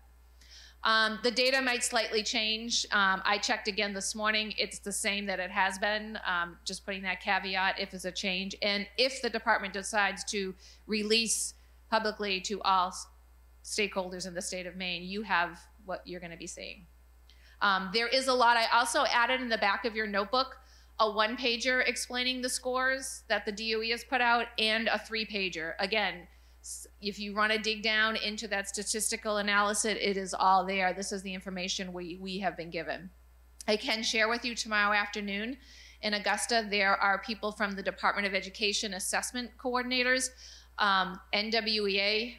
L: The data might slightly change. I checked again this morning. It's the same that it has been, just putting that caveat if there's a change. And if the department decides to release publicly to all stakeholders in the state of Maine, you have what you're going to be seeing. There is a lot. I also added in the back of your notebook a 1-pager explaining the scores that the DOE has put out and a 3-pager. Again, if you want to dig down into that statistical analysis, it is all there. This is the information we have been given. I can share with you tomorrow afternoon In Augusta, there are people from the Department of Education assessment coordinators. NWEA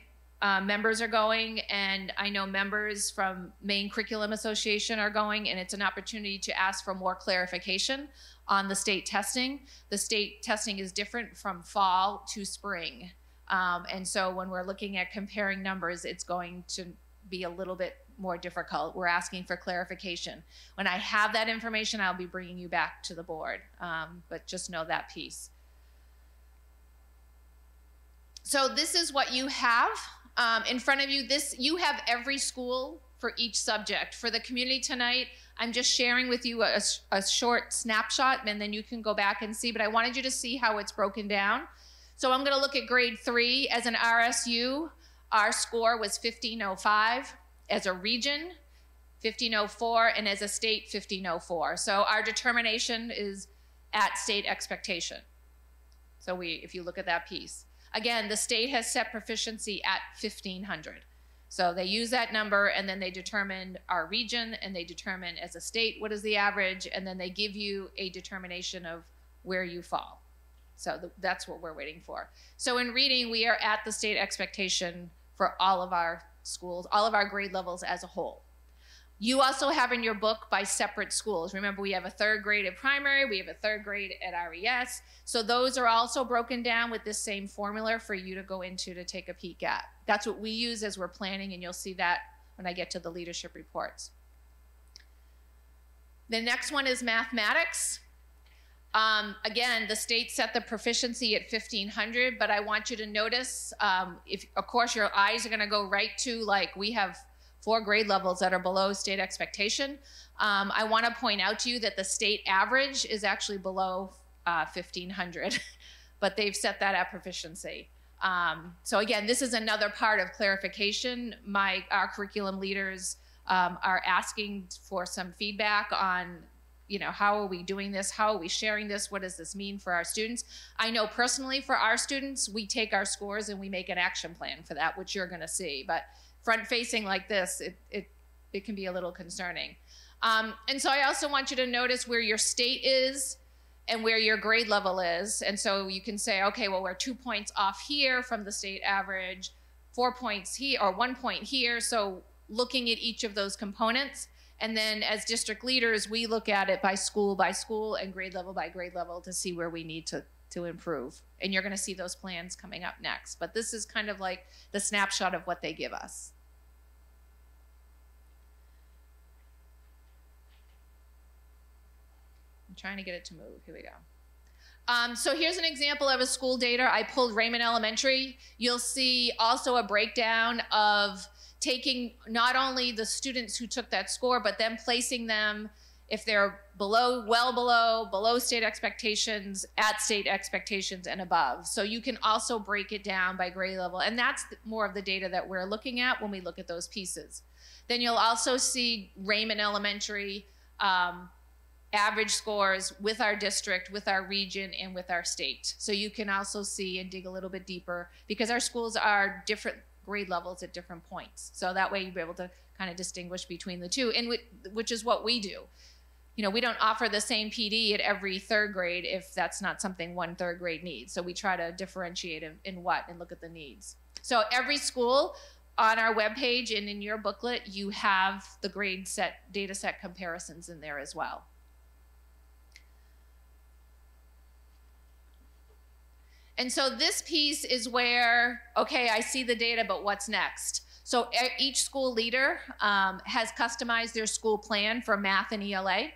L: members are going, and I know members from Maine Curriculum Association are going, and it's an opportunity to ask for more clarification on the state testing. The state testing is different from fall to spring. And so when we're looking at comparing numbers, it's going to be a little bit more difficult. We're asking for clarification. When I have that information, I'll be bringing you back to the board, but just know that piece. So this is what you have in front of you. You have every school for each subject. For the community tonight, I'm just sharing with you a short snapshot, and then you can go back and see, but I wanted you to see how it's broken down. So I'm gonna look at grade 3. As an RSU, our score was 1505. As a region, 1504, and as a state, 1504. So our determination is at state expectation. So if you look at that piece. Again, the state has set proficiency at 1500. So they use that number, and then they determine our region, and they determine as a state what is the average, and then they give you a determination of where you fall. So that's what we're waiting for. So in reading, we are at the state expectation for all of our schools, all of our grade levels as a whole. You also have in your book by separate schools. Remember, we have a 3rd grade at primary, we have a 3rd grade at RES. So those are also broken down with this same formula for you to go into to take a peek at. That's what we use as we're planning, and you'll see that when I get to the leadership reports. The next one is mathematics. Again, the state set the proficiency at 1500, but I want you to notice, of course, your eyes are gonna go right to, like, we have 4 grade levels that are below state expectation. I wanna point out to you that the state average is actually below 1500, but they've set that at proficiency. So again, this is another part of clarification. Our curriculum leaders are asking for some feedback on, how are we doing this? How are we sharing this? What does this mean for our students? I know personally for our students, we take our scores and we make an action plan for that, which you're gonna see. But front facing like this, it can be a little concerning. And so I also want you to notice where your state is and where your grade level is. And so you can say, okay, well, we're 2 points off here from the state average, 4 points here, or 1 point here. So looking at each of those components. And then as district leaders, we look at it by school and grade level by grade level to see where we need to improve. And you're gonna see those plans coming up next. But this is kind of like the snapshot of what they give us. I'm trying to get it to move, here we go. So here's an example of a school data. I pulled Raymond Elementary. You'll see also a breakdown of taking not only the students who took that score, but then placing them, if they're below state expectations, at state expectations and above. So you can also break it down by grade level. And that's more of the data that we're looking at when we look at those pieces. Then you'll also see Raymond Elementary average scores with our district, with our region, and with our state. So you can also see and dig a little bit deeper because our schools are different grade levels at different points. So that way you'll be able to kind of distinguish between the two, and which is what we do. We don't offer the same PD at every 3rd grade if that's not something one 3rd grade needs. So we try to differentiate in what and look at the needs. So every school on our webpage and in your booklet, you have the grade set, data set comparisons in there as well. And so this piece is where, okay, I see the data, but what's next? So each school leader has customized their school plan for math and ELA.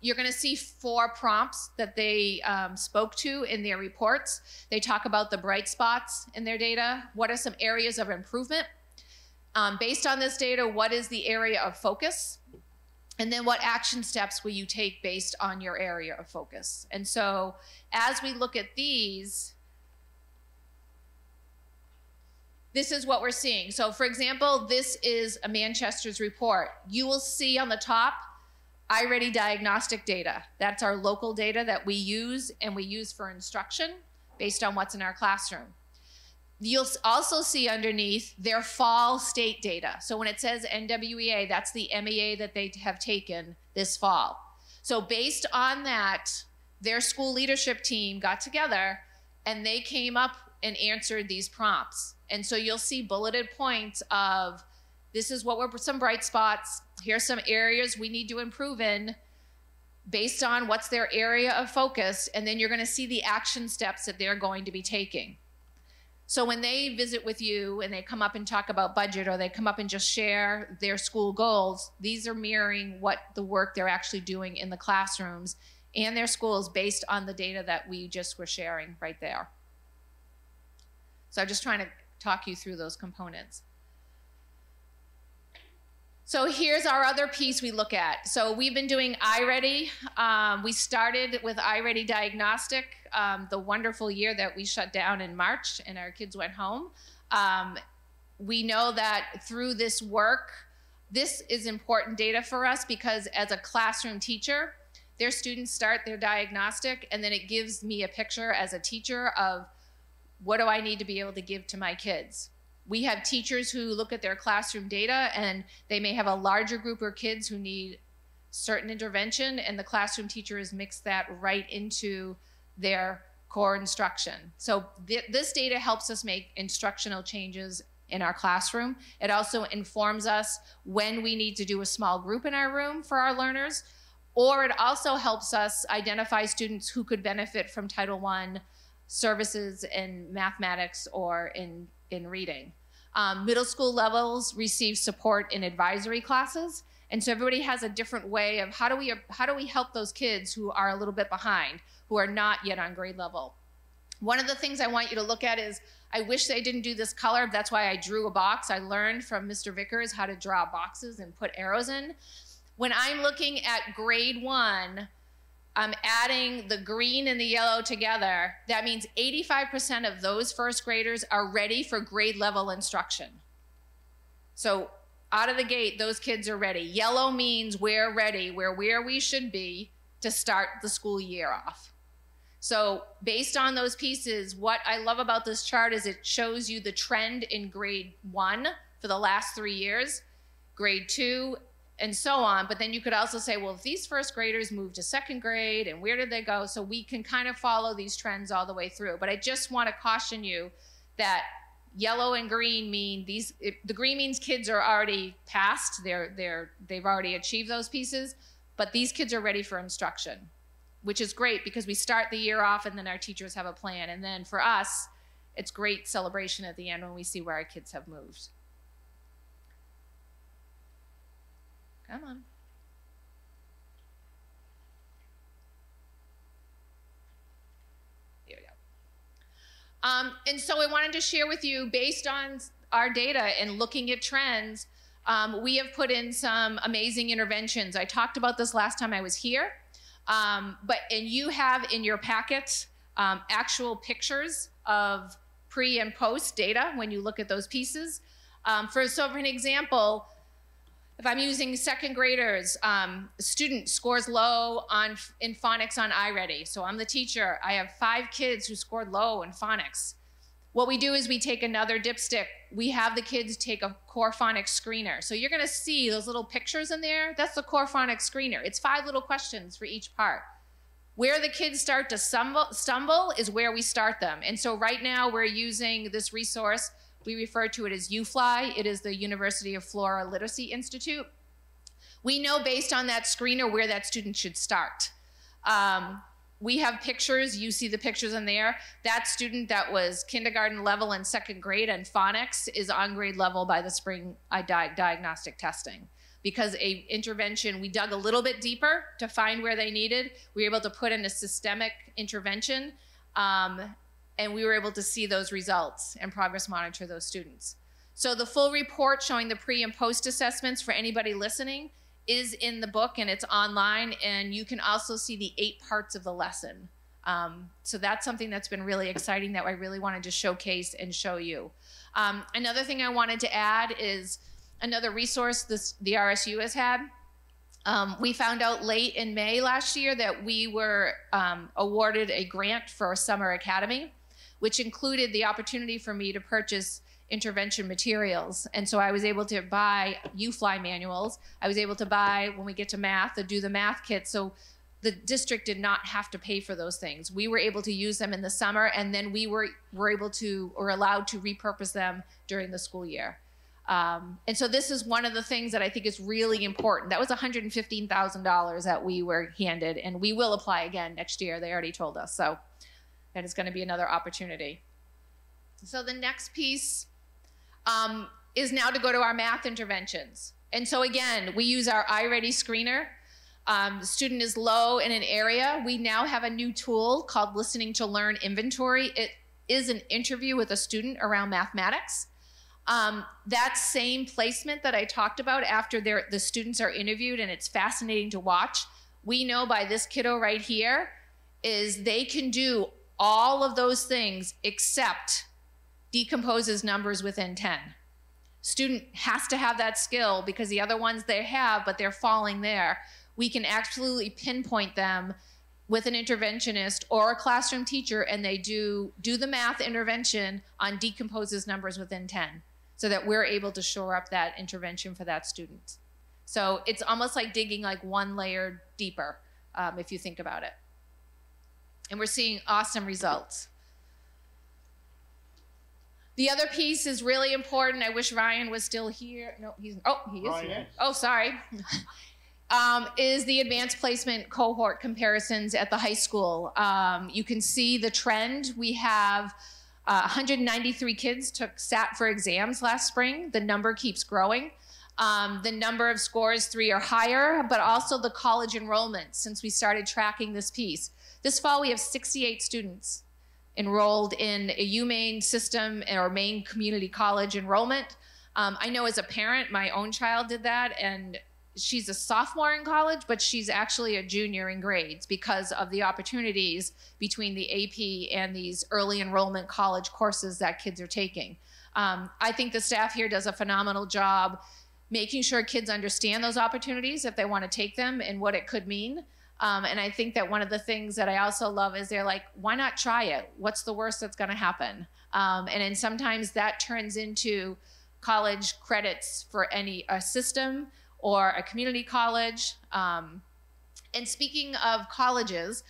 L: You're gonna see 4 prompts that they spoke to in their reports. They talk about the bright spots in their data. What are some areas of improvement? Based on this data, what is the area of focus? And then what action steps will you take based on your area of focus? And so as we look at these, this is what we're seeing. So for example, this is a Manchester's report. You will see on the top, iReady diagnostic data. That's our local data that we use and we use for instruction based on what's in our classroom. You'll also see underneath their fall state data. So when it says NWEA, that's the MEA that they have taken this fall. So based on that, their school leadership team got together and they came up and answered these prompts. And so you'll see bulleted points of, this is what were some bright spots, here's some areas we need to improve in based on what's their area of focus, and then you're gonna see the action steps that they're going to be taking. So when they visit with you and they come up and talk about budget, or they come up and just share their school goals, these are mirroring what the work they're actually doing in the classrooms and their schools based on the data that we just were sharing right there. So I'm just trying to talk you through those components. So here's our other piece we look at. So we've been doing iReady. We started with iReady Diagnostic, the wonderful year that we shut down in March and our kids went home. We know that through this work, this is important data for us because as a classroom teacher, their students start their diagnostic and then it gives me a picture as a teacher of what do I need to be able to give to my kids. We have teachers who look at their classroom data and they may have a larger group of kids who need certain intervention, and the classroom teacher has mixed that right into their core instruction. So this data helps us make instructional changes in our classroom. It also informs us when we need to do a small group in our room for our learners, or it also helps us identify students who could benefit from Title I services in mathematics or in reading. Middle school levels receive support in advisory classes. And so everybody has a different way of how do we help those kids who are a little bit behind, who are not yet on grade level. One of the things I want you to look at is, I wish they didn't do this color. That's why I drew a box. I learned from Mr. Vickers how to draw boxes and put arrows in. When I'm looking at grade 1, I'm adding the green and the yellow together. That means 85% of those first graders are ready for grade level instruction. So out of the gate, those kids are ready. Yellow means we're ready, we're where we should be to start the school year off. So based on those pieces, what I love about this chart is it shows you the trend in grade 1 for the last 3 years, grade 2, and so on. But then you could also say, well, if these first graders moved to second grade, and where did they go? So we can kind of follow these trends all the way through. But I just want to caution you that yellow and green mean the green means kids are already past, they've already achieved those pieces, but these kids are ready for instruction, which is great because we start the year off and then our teachers have a plan. And then for us, it's great celebration at the end when we see where our kids have moved. Come on. There we go. And so I wanted to share with you, based on our data and looking at trends, we have put in some amazing interventions. I talked about this last time I was here, and you have in your packet actual pictures of pre and post data when you look at those pieces. For an example, if I'm using second graders, student scores low in phonics on iReady. So I'm the teacher. I have 5 kids who scored low in phonics. What we do is we take another dipstick. We have the kids take a core phonics screener. So you're going to see those little pictures in there. That's the core phonics screener. It's 5 little questions for each part. Where the kids start to stumble is where we start them. And so right now we're using this resource. We refer to it as UFLY. It is the University of Florida Literacy Institute. We know based on that screener where that student should start. We have pictures. You see the pictures in there. That student that was kindergarten level in second grade and phonics is on grade level by the spring diagnostic testing. Because a intervention, we dug a little bit deeper to find where they needed. We were able to put in a systemic intervention, and we were able to see those results and progress monitor those students. So the full report showing the pre and post assessments for anybody listening is in the book, and it's online, and you can also see the 8 parts of the lesson. So that's something that's been really exciting that I really wanted to showcase and show you. Another thing I wanted to add is another resource the RSU has had. We found out late in May last year that we were awarded a grant for a summer academy, which included the opportunity for me to purchase intervention materials. And so I was able to buy UFLY manuals. I was able to buy, when we get to math, to do the math kit. So the district did not have to pay for those things. We were able to use them in the summer, and then we were able to, or allowed to repurpose them during the school year. And so this is one of the things that I think is really important. That was $115,000 that we were handed, and we will apply again next year. They already told us. So that is going to be another opportunity. So the next piece is now to go to our math interventions. And so again, we use our iReady screener. The student is low in an area. We now have a new tool called Listening to Learn Inventory. It is an interview with a student around mathematics. That same placement that I talked about after the students are interviewed, and it's fascinating to watch, we know by this kiddo right here is they can do all of those things except decomposes numbers within 10. Student has to have that skill because the other ones they have, but they're falling there. We can absolutely pinpoint them with an interventionist or a classroom teacher, and they do the math intervention on decomposes numbers within 10 so that we're able to shore up that intervention for that student. So it's almost like digging like one layer deeper if you think about it. And we're seeing awesome results. The other piece is really important. I wish Ryan was still here. No, he is here. Oh, sorry. Is the advanced placement cohort comparisons at the high school. You can see the trend. We have 193 kids sat for exams last spring. The number keeps growing. The number of scores 3 or higher, but also the college enrollment since we started tracking this piece. This fall, we have 68 students enrolled in a UMaine system or Maine Community College enrollment. I know as a parent, my own child did that, and she's a sophomore in college, but she's actually a junior in grades because of the opportunities between the AP and these early enrollment college courses that kids are taking. I think the staff here does a phenomenal job making sure kids understand those opportunities if they want to take them and what it could mean. And I think that one of the things that I also love is they're like, why not try it? What's the worst that's going to happen? And then sometimes that turns into college credits for a system or a community college. And speaking of colleges,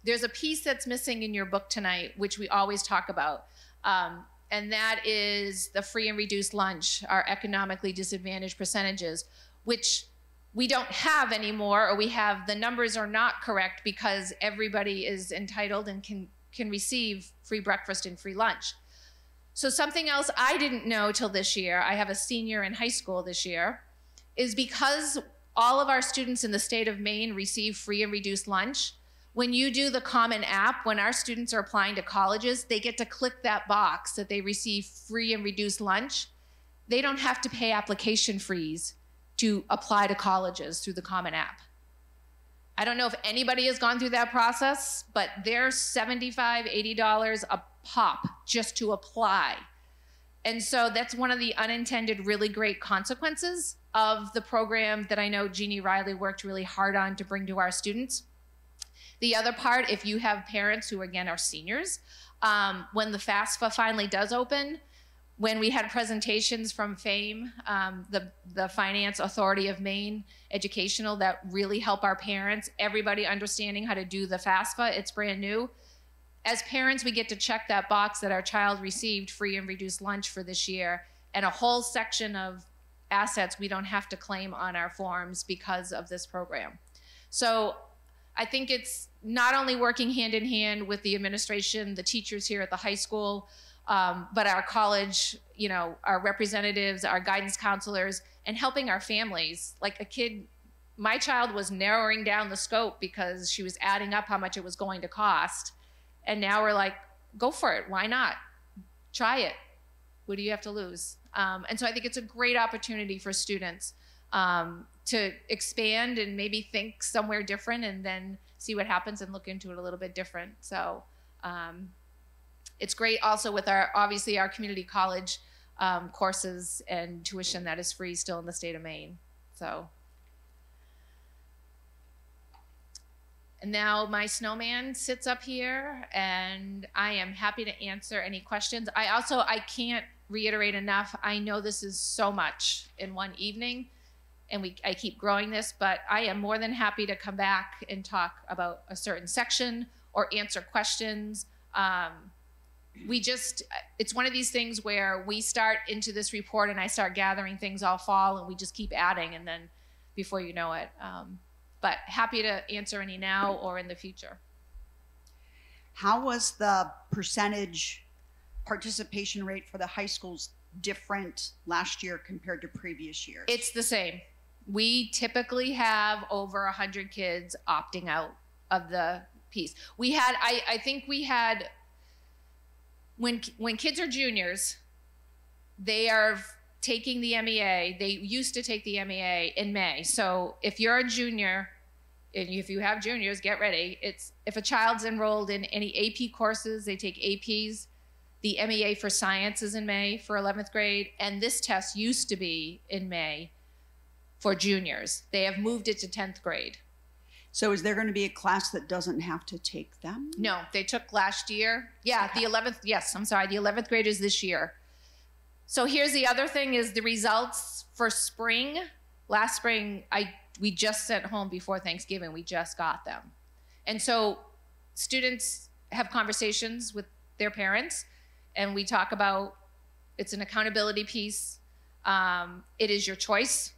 L: there's a piece that's missing in your book tonight, which we always talk about. And that is the free and reduced lunch, our economically disadvantaged percentages, which we don't have anymore, or the numbers are not correct because everybody is entitled and can receive free breakfast and free lunch. So something else I didn't know till this year, I have a senior in high school this year, is because all of our students in the state of Maine receive free and reduced lunch, when you do the Common App, when our students are applying to colleges, they get to click that box that they receive free and reduced lunch. They don't have to pay application fees to apply to colleges through the Common App. I don't know if anybody has gone through that process, but they're $75, $80 a pop just to apply. And so that's one of the unintended really great consequences of the program that I know Jeannie Riley worked really hard on to bring to our students. The other part, if you have parents who again are seniors, when the FAFSA finally does open, when we had presentations from FAME, the Finance Authority of Maine Educational, that really help our parents, everybody understanding how to do the FAFSA, it's brand new. As parents, we get to check that box that our child received free and reduced lunch for this year, and a whole section of assets we don't have to claim on our forms because of this program. So I think it's not only working hand in hand with the administration, the teachers here at the high school, but our college, our representatives, our guidance counselors, and helping our families. Like a kid, my child was narrowing down the scope because she was adding up how much it was going to cost. And now we're like, go for it. Why not? Try it. What do you have to lose? And so I think it's a great opportunity for students to expand and maybe think somewhere different and then see what happens and look into it a little bit different. So it's great also with obviously our community college courses and tuition that is free still in the state of Maine. So. And now my snowman sits up here and I am happy to answer any questions. I can't reiterate enough, I know this is so much in one evening. and I keep growing this, but I am more than happy to come back and talk about a certain section or answer questions. It's one of these things where we start into this report and I start gathering things all fall and we just keep adding, and then before you know it. But happy to answer any now or in the future.
D: How was the percentage participation rate for the high schools different last year compared to previous years?
L: It's the same. We typically have over 100 kids opting out of the piece. We had, I think we had, when kids are juniors, they are taking the MEA. They used to take the MEA in May. So if you're a junior, and if you have juniors, get ready. If a child's enrolled in any AP courses, they take APs. The MEA for science is in May for 11th grade, and this test used to be in May for juniors. They have moved it to 10th grade.
D: So is there going to be a class that doesn't have to take them?
L: No, they took last year. Yeah, okay. The 11th graders this year. So here's the other thing is the results for spring. Last spring, we just sent home before Thanksgiving. We just got them. And so students have conversations with their parents, and we talk about, it's an accountability piece. It is your choice.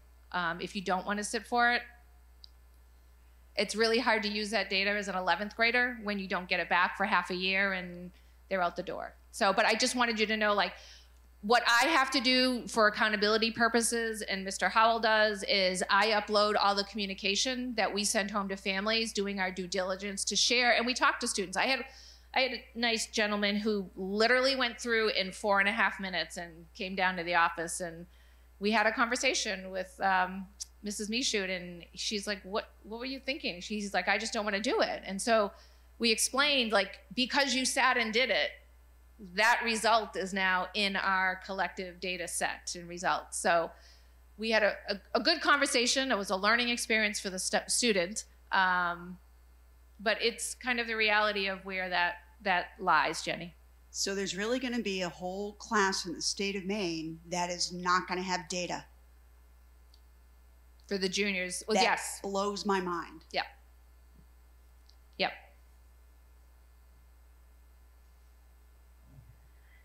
L: If you don't want to sit for it, it's really hard to use that data as an 11th grader when you don't get it back for half a year and they're out the door. So, but I just wanted you to know, like, what I have to do for accountability purposes, and Mr. Howell does, is I upload all the communication that we send home to families, doing our due diligence to share, and we talk to students. I had a nice gentleman who literally went through in 4.5 minutes and came down to the office, and we had a conversation with Mrs. Michaud, and she's like, what were you thinking? She's like, I just don't want to do it. And so we explained, like, because you sat and did it, that result is now in our collective data set and results. So we had a good conversation. It was a learning experience for the student, but it's kind of the reality of where that lies, Jenny.
D: So there's really going to be a whole class in the state of Maine that is not going to have data.
L: For the juniors, well,
D: that
L: yes.
D: Blows my mind.
L: Yep. Yep.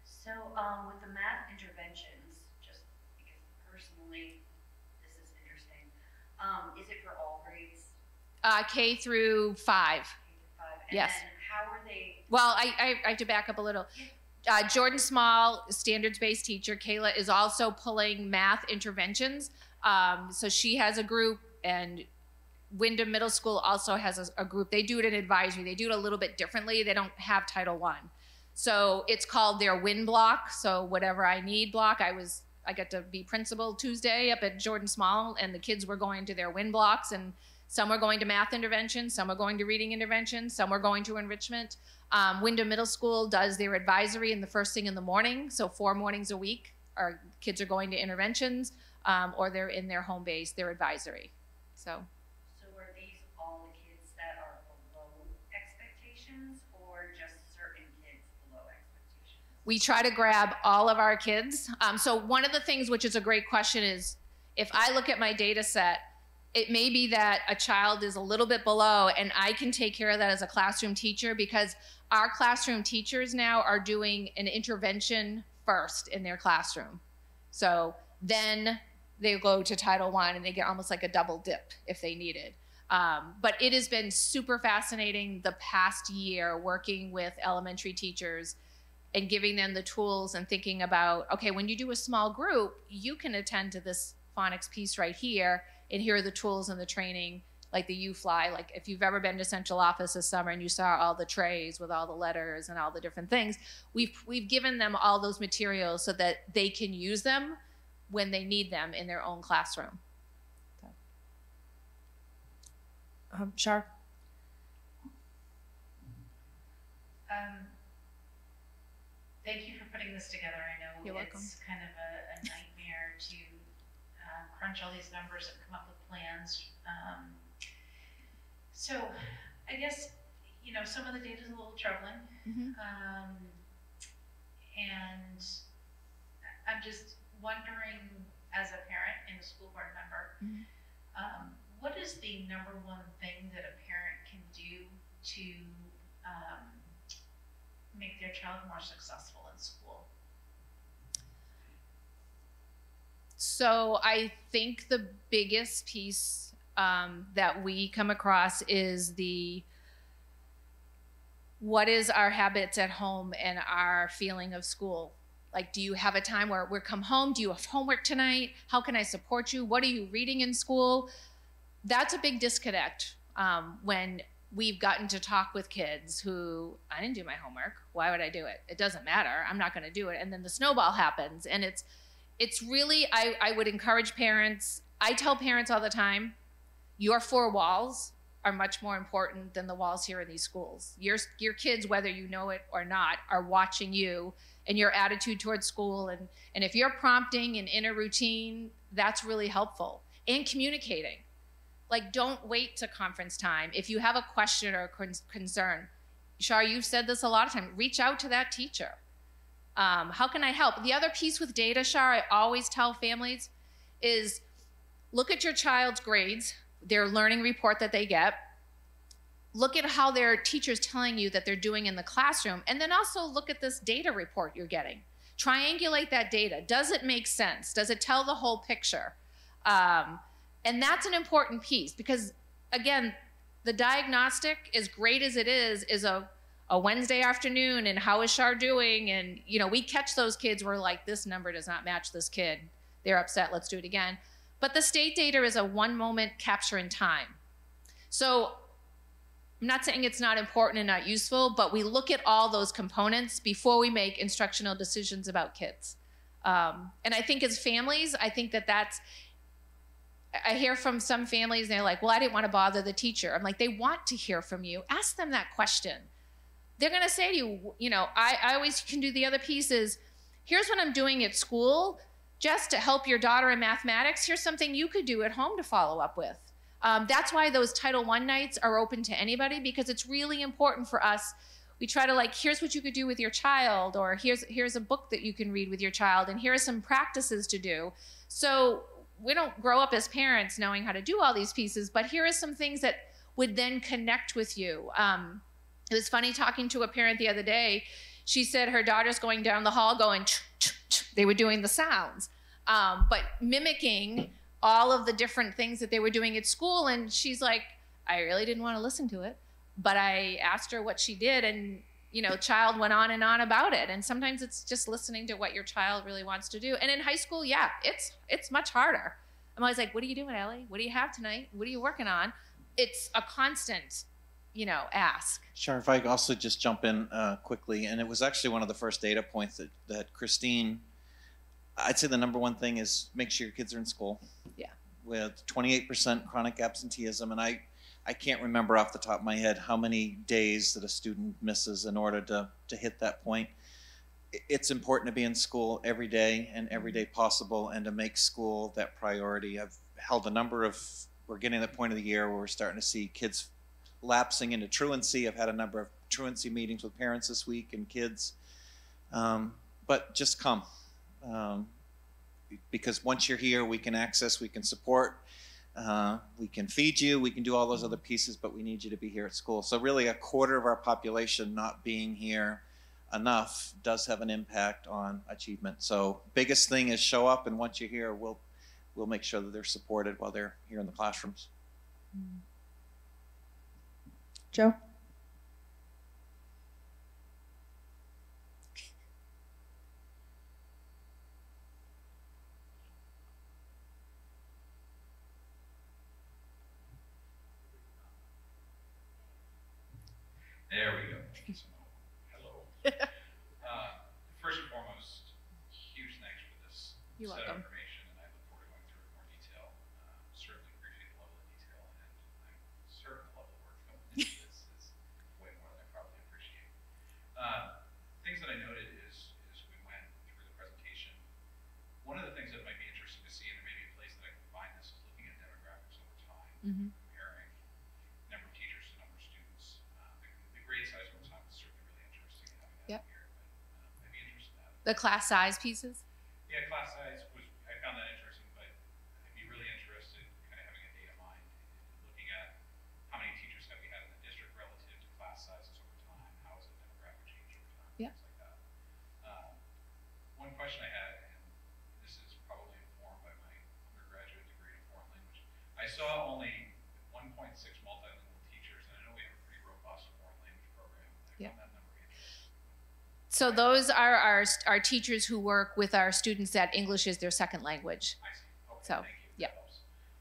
J: So with the math interventions, just because personally this is interesting, is it for all grades?
L: K through 5.
J: K through 5. And
L: yes.
J: Then how are they?
L: Well, I have to back up a little. Jordan Small, standards-based teacher, Kayla, is also pulling math interventions. So she has a group, and Wyndham Middle School also has a group. They do it in advisory. They do it a little bit differently. They don't have Title I. So it's called their WIN block. So whatever I need block, I got to be principal Tuesday up at Jordan Small, and the kids were going to their WIN blocks, and some were going to math intervention, some were going to reading intervention, some were going to enrichment. Wyndham Middle School does their advisory in the first thing in the morning. So 4 mornings a week, our kids are going to interventions, or they're in their home base, their advisory. So
J: are these all the kids that are below expectations, or just certain kids below expectations?
L: We try to grab all of our kids. So one of the things, which is a great question, is if I look at my data set, it may be that a child is a little bit below, and I can take care of that as a classroom teacher, because our classroom teachers now are doing an intervention first in their classroom. So then they go to Title I, and they get almost like a double dip if they need it. But it has been super fascinating the past year working with elementary teachers and giving them the tools and thinking about, okay, when you do a small group, you can attend to this phonics piece right here, and here are the tools and the training, like the U-Fly. Like if you've ever been to central office this summer and you saw all the trays with all the letters and all the different things, we've given them all those materials so that they can use them when they need them in their own classroom. So. Shar?
H: Thank you for putting this together. I know
L: You're welcome.
H: It's kind of a nightmare to crunch all these numbers and come up with plans. So I guess, some of the data is a little troubling.
L: Mm-hmm.
H: And I'm just wondering as a parent and a school board member, what is the number one thing that a parent can do to make their child more successful in school?
L: So I think the biggest piece that we come across is what is our habits at home and our feeling of school? Like, do you have a time where we come home? Do you have homework tonight? How can I support you? What are you reading in school? That's a big disconnect when we've gotten to talk with kids who, I didn't do my homework. Why would I do it? It doesn't matter. I'm not going to do it. And then the snowball happens. And it's really, I would encourage parents. I tell parents all the time, your four walls are much more important than the walls here in these schools. Your kids, whether you know it or not, are watching you and your attitude towards school. And if you're prompting and in a routine, that's really helpful. And communicating. Like, don't wait to conference time. If you have a question or a concern, Shar, you've said this a lot of times, reach out to that teacher. How can I help? The other piece with data, Shar, I always tell families is look at your child's grades, their learning report that they get. Look at how their teacher's telling you that they're doing in the classroom. And then also look at this data report you're getting. Triangulate that data. Does it make sense? Does it tell the whole picture? And that's an important piece because, again, the diagnostic, as great as it is a Wednesday afternoon and how is Shar doing? And, you know, we catch those kids, we're like, this number does not match this kid. They're upset, let's do it again. But the state data is a one moment capture in time. So I'm not saying it's not important and not useful, but we look at all those components before we make instructional decisions about kids. And I think as families, I think I hear from some families, and they're like, well, I didn't want to bother the teacher. I'm like, they want to hear from you. Ask them that question. They're going to say to you, you know, I always can do the other pieces. Here's what I'm doing at school just to help your daughter in mathematics. Here's something you could do at home to follow up with. That's why those Title I nights are open to anybody, because it's really important for us. We try to, like, here's what you could do with your child, or here's a book that you can read with your child, and here are some practices to do. So we don't grow up as parents knowing how to do all these pieces, but here are some things that would then connect with you. It was funny talking to a parent the other day. She said her daughter's going down the hall going, they were doing the sounds, but mimicking all of the different things that they were doing at school. And she's like, I really didn't want to listen to it, but I asked her what she did, and you know, child went on and on about it. And sometimes it's just listening to what your child really wants to do. And in high school, yeah, it's much harder. I'm always like, what are you doing, Ellie? What do you have tonight? What are you working on? It's a constant, you know, ask.
B: Sure, if I could also just jump in quickly, and it was actually one of the first data points that Christine, I'd say the number one thing is make sure your kids are in school.
L: Yeah.
B: With 28% chronic absenteeism, and I can't remember off the top of my head how many days that a student misses in order to hit that point. It's important to be in school every day and every day possible, and to make school that priority. I've held a number of, we're getting to the point of the year where we're starting to see kids lapsing into truancy. I've had a number of truancy meetings with parents this week and kids. But just come. Because once you're here, we can access, we can support, we can feed you, we can do all those other pieces, but we need you to be here at school. So really a quarter of our population not being here enough does have an impact on achievement. So biggest thing is show up, and once you're here, we'll make sure that they're supported while they're here in the classrooms.
F: Joe?
M: There we go. Hello. First and foremost, huge thanks for this
L: You're
M: set
L: welcome.
M: of information, and I look forward to going through it in more detail. Certainly appreciate the level of detail, and I'm certain the level of work going into this is way more than I probably appreciate. Things that I noted is we went through the presentation. One of the things that might be interesting to see, and there may be a place that I can find this, is looking at demographics over time.
L: Mm-hmm.
M: Comparing number of teachers to number of students. The grade size over time is certainly really interesting in having that
L: Yep.
M: here, but I'd be interested in that.
L: The class size pieces?
M: Yeah, class size was, I found that interesting.
L: So those are our teachers who work with our students that English is their second language.
M: I see. Okay,
L: So,
M: thank you.
L: yeah.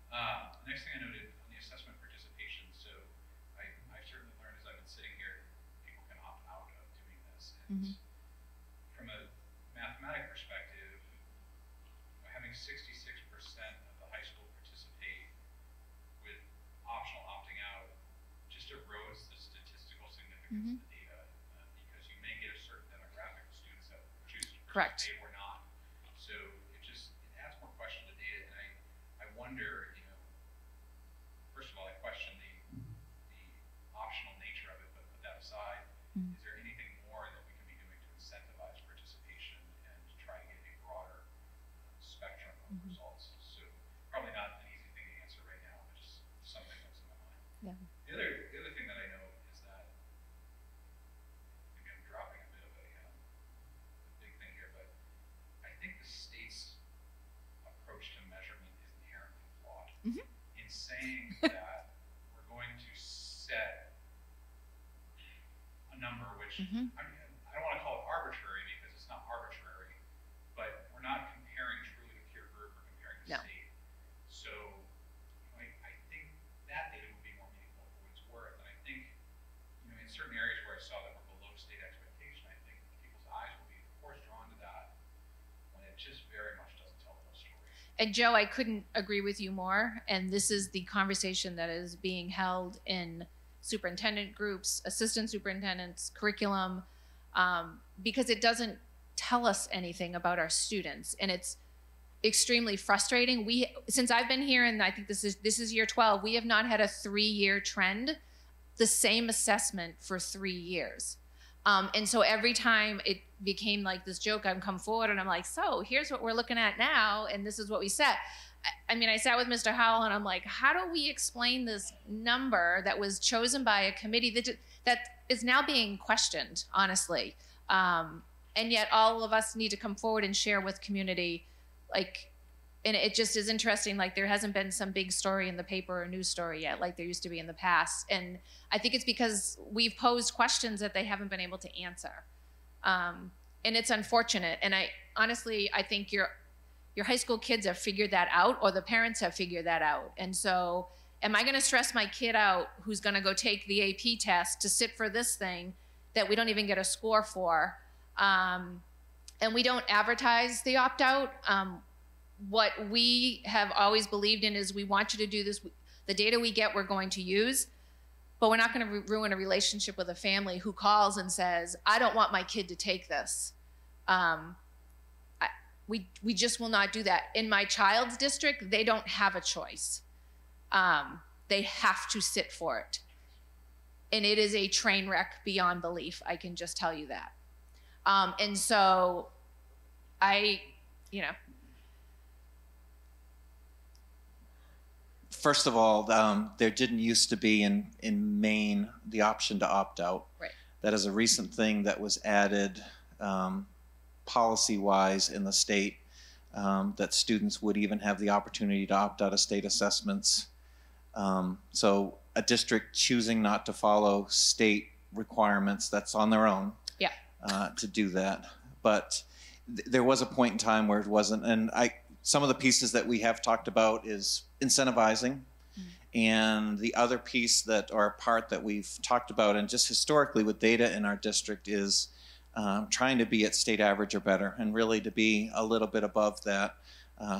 M: That helps. The next thing I noted on the assessment participation, so I've certainly learned as I've been sitting here, people can opt out of doing this. And from a mathematic perspective, having 66% of the high school participate with optional opting out just erodes the statistical significance of the data, because you may get a certain demographic of students that choose to participate or not. So it adds more question to data, and I wonder, first of all, I question the optional nature of it, but put that aside, is there anything more that we can be doing to incentivize participation and to try to get a broader spectrum of results? So probably not an easy thing to answer right now, but just something that's in my mind.
L: Yeah.
M: The other thing that I know is that, maybe I'm dropping a bit of a big thing here, but I think the state's approach to measurement is inherently flawed in saying that we're going to set a number which, I don't want to call it arbitrary because it's not arbitrary, but we're not comparing truly the peer group, we're comparing the state. So I think that data would be more meaningful for what it's worth, and I think in certain areas where I saw that we're below state expectation, I think people's eyes will be, of course, drawn to that when it just very much doesn't tell the whole story.
L: And Joe, I couldn't agree with you more. And this is the conversation that is being held in superintendent groups, assistant superintendents, curriculum, because it doesn't tell us anything about our students, and it's extremely frustrating. Since I've been here, and I think this is year 12, we have not had a 3-year trend, the same assessment for 3 years. And so every time it became like this joke, I've come forward and I'm like, so here's what we're looking at now, and this is what we set. I mean, I sat with Mr. Howell and I'm like, how do we explain this number that was chosen by a committee that is now being questioned, honestly? And yet all of us need to come forward and share with community, and it just is interesting, there hasn't been some big story in the paper or news story yet, like there used to be in the past. And I think it's because we've posed questions that they haven't been able to answer. And it's unfortunate. And I think your high school kids have figured that out, or the parents have figured that out. And so am I gonna stress my kid out who's gonna go take the AP test to sit for this thing that we don't even get a score for? And we don't advertise the opt-out. What we have always believed in is we want you to do this. The data we get, we're going to use, but we're not going to ruin a relationship with a family who calls and says, I don't want my kid to take this. We just will not do that. In my child's district, they don't have a choice. They have to sit for it. And it is a train wreck beyond belief. I can just tell you that. And so
B: First of all, there didn't used to be in Maine the option to opt out.
L: Right.
B: That is a recent thing that was added policy-wise in the state, that students would even have the opportunity to opt out of state assessments. So a district choosing not to follow state requirements, that's on their own.
L: Yeah.
B: To do that. But there was a point in time where it wasn't, and some of the pieces that we have talked about is incentivizing, and the other piece part that we've talked about, and just historically with data in our district, is trying to be at state average or better, and really to be a little bit above that.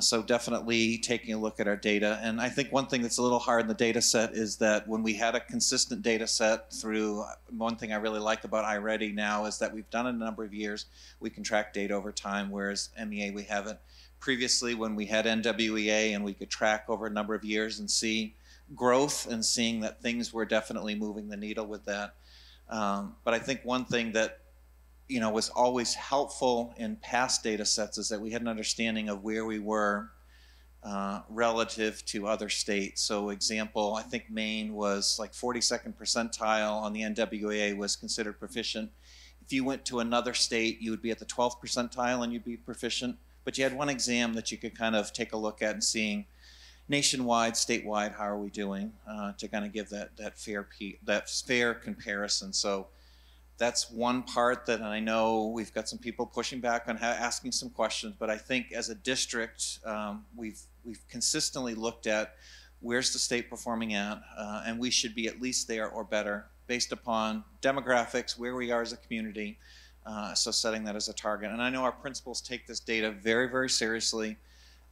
B: So definitely taking a look at our data. And I think one thing that's a little hard in the data set is that when we had a consistent data set through, one thing I really like about iReady now is that we've done it a number of years. We can track data over time, whereas MEA we haven't. Previously, when we had NWEA and we could track over a number of years and see growth and seeing that things were definitely moving the needle with that. But I think one thing that was always helpful in past data sets is that we had an understanding of where we were relative to other states. So example, I think Maine was like 42nd percentile on the NWEA was considered proficient. If you went to another state, you would be at the 12th percentile and you'd be proficient. But you had one exam that you could kind of take a look at and seeing nationwide, statewide, how are we doing to kind of give that fair comparison. So that's one part that I know we've got some people pushing back on asking some questions, but I think as a district, we've consistently looked at where's the state performing at, and we should be at least there or better based upon demographics, where we are as a community, so setting that as a target. And I know our principals take this data very, very seriously,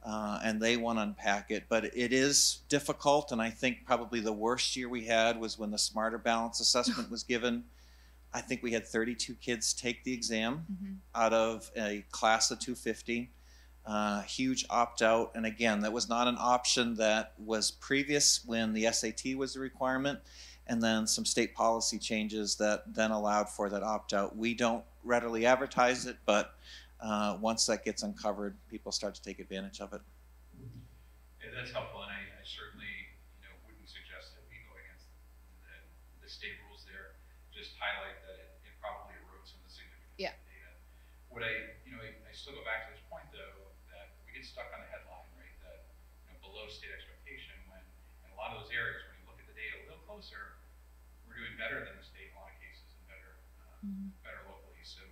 B: and they want to unpack it, but it is difficult, and I think probably the worst year we had was when the Smarter Balance assessment was given. I think we had 32 kids take the exam out of a class of 250. Huge opt-out, and again, that was not an option that was previous when the SAT was the requirement, and then some state policy changes that then allowed for that opt-out. We don't readily advertise it, but once that gets uncovered, people start to take advantage of it.
M: Yeah, that's helpful, and I certainly wouldn't suggest that we go against the state rules there. Just highlight that it probably erodes some of the significance of the data. What I still go back to this point though, that we get stuck on the headline, right? That below state expectation, when in a lot of those areas, when you look at the data a little closer, we're doing better than the state in a lot of cases and better better locally. So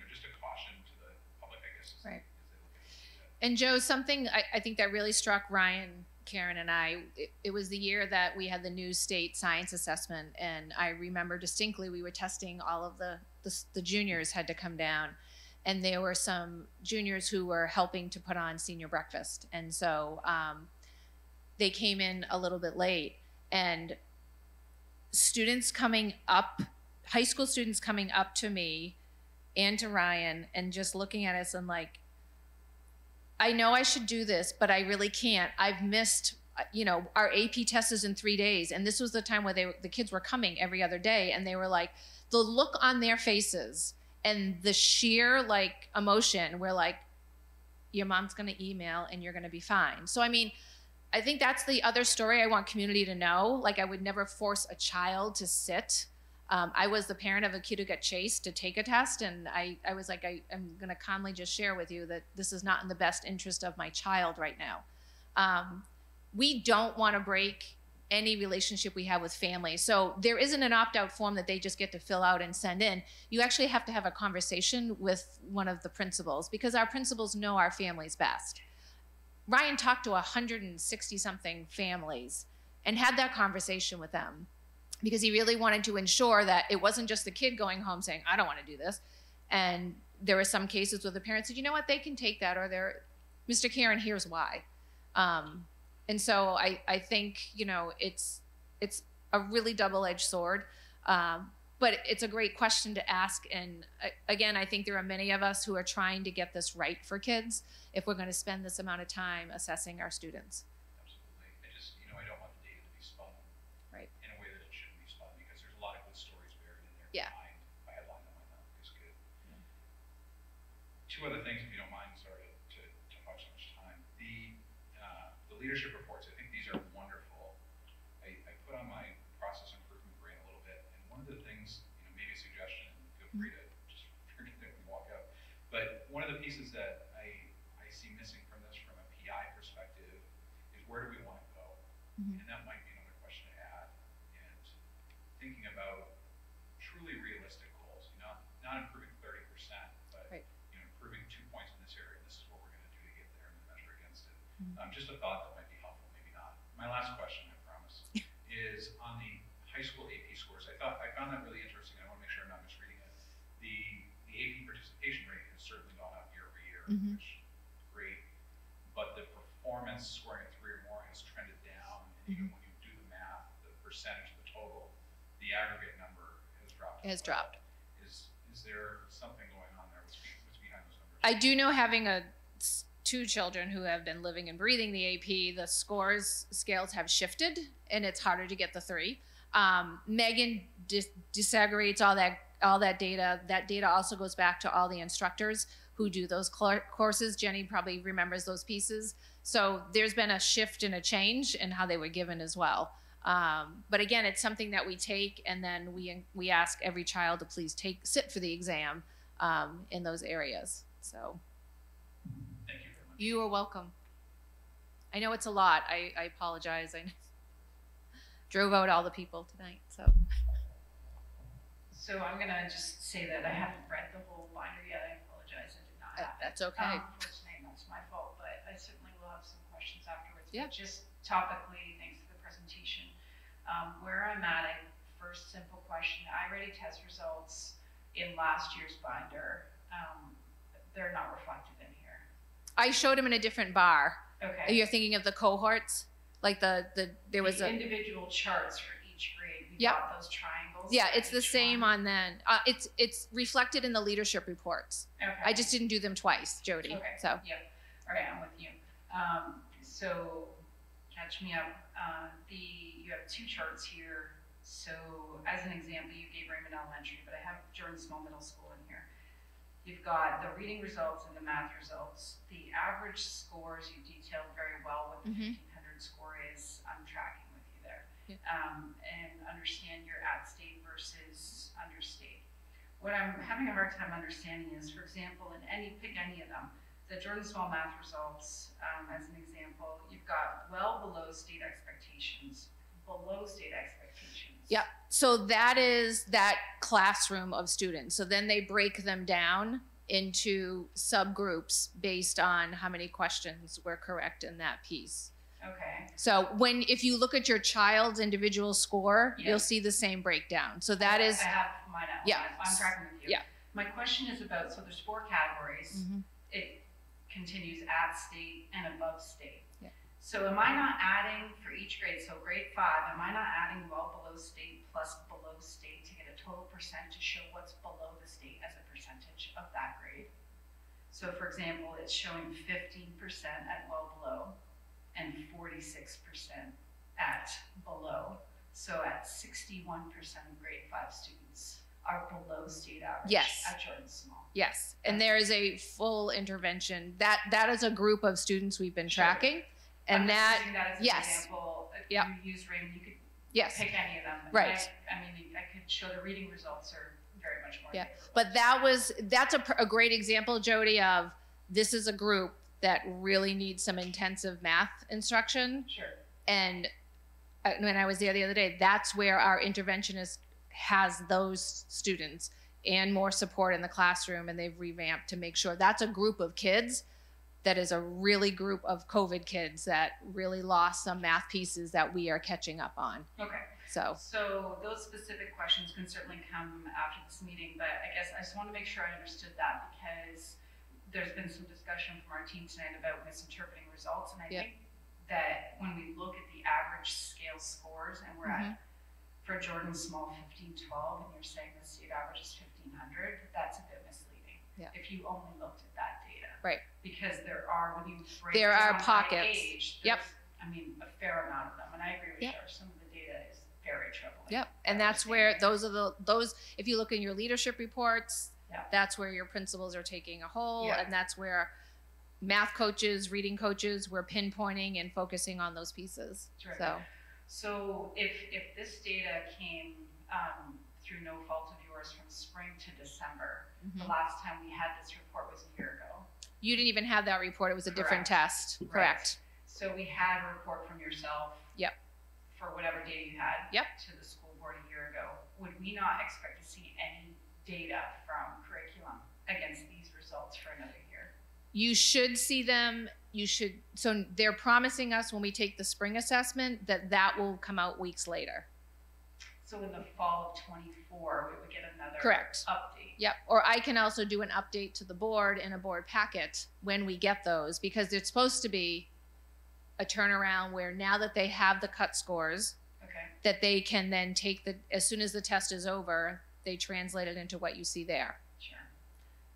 M: just a caution to the public, I guess, as they look at the data.
L: And Joe, something I think that really struck Ryan, Karen, and I, it was the year that we had the new state science assessment, and I remember distinctly we were testing all of the juniors had to come down, and there were some juniors who were helping to put on senior breakfast, and so they came in a little bit late, and students coming up, high school students coming up to me and to Ryan and just looking at us and like, I know I should do this, but I really can't. I've missed, our AP test is in 3 days. And this was the time where the kids were coming every other day. And they were like, the look on their faces and the sheer like emotion, we're like, your mom's going to email and you're going to be fine. So, I mean, I think that's the other story I want community to know. Like, I would never force a child to sit. I was the parent of a kid who got chased to take a test, and I was like, I'm going to calmly just share with you that this is not in the best interest of my child right now. We don't want to break any relationship we have with family. So there isn't an opt-out form that they just get to fill out and send in. You actually have to have a conversation with one of the principals, because our principals know our families best. Ryan talked to 160-something families and had that conversation with them, because he really wanted to ensure that it wasn't just the kid going home saying, I don't want to do this. And there were some cases where the parents said, you know what, they can take that, or they're, Mr. Karen, here's why. And so I think, it's a really double-edged sword, but it's a great question to ask. And again, I think there are many of us who are trying to get this right for kids if we're going to spend this amount of time assessing our students.
M: Absolutely. I just, I don't want the data to be spun in a way that it shouldn't be spun, because there's a lot of good stories buried in there behind a headline that might not be as good. Two other things, if you don't mind, sorry to talk so much time. The leadership reports, I think these are wonderful. I put on my process improvement brain a little bit, and one of the things, maybe a suggestion, and feel free to just forget it when you walk out, but one of the pieces that I see missing from this from a PI perspective is, where do we want to go? And that might be another question to add. And thinking about truly realistic goals, not improving 30%, but improving 2 points in this area. This is what we're going to do to get there and then measure against it. Just a thought that might be helpful, maybe not. My last question, I promise, is on the high school AP scores. I found that really interesting. I want to make sure I'm not misreading it. The AP participation rate has certainly gone up year over year, which is great. But the performance scoring at 3 or more has trended down. And even when you do the math, the percentage of the total, the aggregate number has dropped.
L: It has dropped.
M: Is there something going on there? What's behind those numbers?
L: I do know, having two children who have been living and breathing the AP, the scales have shifted, and it's harder to get the 3. Megan disaggregates all that data. That data also goes back to all the instructors who do those courses. Jenny probably remembers those pieces. So there's been a shift and a change in how they were given as well. But again, it's something that we take, and then we ask every child to please sit for the exam in those areas. So
M: thank you very much.
L: You are welcome. I know it's a lot. I apologize. I drove out all the people tonight. So
H: So I'm gonna just say that I haven't read the whole binder yet. I apologize, I did not have it.
L: That's okay.
H: Unfortunately, that's my fault, but I certainly will have some questions afterwards.
L: Yeah.
H: But just topically, thanks for the presentation. Where I'm at, first simple question, I already test results in last year's binder. They're not reflected in here.
L: I showed him in a different bar.
H: Okay.
L: You're thinking of the cohorts? Like there was
H: the
L: a
H: individual charts for each grade. We
L: Yep.
H: got those triangles.
L: Yeah, it's the same on then. It's reflected in the leadership reports.
H: Okay.
L: I just didn't do them twice, Jody.
H: Okay.
L: So
H: Yep. All right, I'm with you. So catch me up. You have two charts here. So as an example, you gave Raymond Elementary, but I have Jordan Small Middle School in here. You've got the reading results and the math results. The average scores you detailed very well what the 1500 score is. I'm tracking with you there.
L: Yeah.
H: And understand your at state versus understate. What I'm having a hard time understanding is, for example, pick any of them, the Jordan Small math results, as an example, you've got well below state expectations, below state expectations.
L: yeah. So that is that classroom of students. So then they break them down into subgroups based on how many questions were correct in that piece.
H: Okay.
L: So if you look at your child's individual score,
H: Yeah.
L: you'll see the same breakdown. So
H: I have mine at home.
L: Yeah.
H: I'm tracking with you.
L: Yeah.
H: My question is about, so there's 4 categories. It continues at state and above state.
L: Yeah.
H: So am I not adding for each grade, so grade 5, am I not adding well below state plus below state to get a total percent to show what's below the state as a percentage of that grade? So for example, it's showing 15% at well below and 46% at below. So at 61% of grade 5 students are below state average
L: Yes.
H: at Jordan Small.
L: Yes, and there is a full intervention. That is a group of students we've been tracking, and
H: I'm just
L: that
H: using that as an
L: yes,
H: example. If
L: Yep.
H: you used Raymond, you could
L: yes,
H: pick any of them.
L: Right.
H: I mean, I could show the reading results are very much more
L: yeah.
H: favorable.
L: But that's a great example, Jody, of this is a group that really needs some intensive math instruction.
H: Sure.
L: And when I was there the other day, that's where our interventionist has those students and more support in the classroom, and they've revamped to make sure that's a group of kids that is a really group of COVID kids that really lost some math pieces that we are catching up on.
H: Okay.
L: So
H: those specific questions can certainly come after this meeting, but I guess I just want to make sure I understood that, because there's been some discussion from our team tonight about misinterpreting results, and I think that when we look at the average scale scores, and we're at, for Jordan Small 1512, and you're saying the state average is 1500, that's a bit misleading.
L: Yeah.
H: If you only looked at that data.
L: Right.
H: Because there are, when you break
L: There are
H: down by
L: pockets.
H: age,
L: Yep.
H: there's, I mean, a fair amount of them, and I agree with
L: Yep.
H: you, some of the data is very troubling.
L: Yep, and that's where those if you look in your leadership reports,
H: Yeah.
L: that's where your principals are taking a hold,
H: Yeah.
L: and that's where math coaches, reading coaches, we're pinpointing and focusing on those pieces.
H: Terrific. So if this data came through no fault of yours from spring to December, the last time we had this report was a year ago.
L: You didn't even have that report, it was a different
H: Correct.
L: test.
H: Right.
L: Correct.
H: So we had a report from yourself.
L: Yep.
H: For whatever data you had.
L: Yep.
H: To the school board a year ago. Would we not expect to see any data from curriculum against these results for another year?
L: You should see them, so they're promising us when we take the spring assessment that will come out weeks later.
H: So in the fall of 24, we would get another
L: Correct.
H: update.
L: Yep, or I can also do an update to the board in a board packet when we get those, because it's supposed to be a turnaround where now that they have the cut scores,
H: Okay.
L: that they can then take as soon as the test is over, they translate it into what you see there.
H: Sure.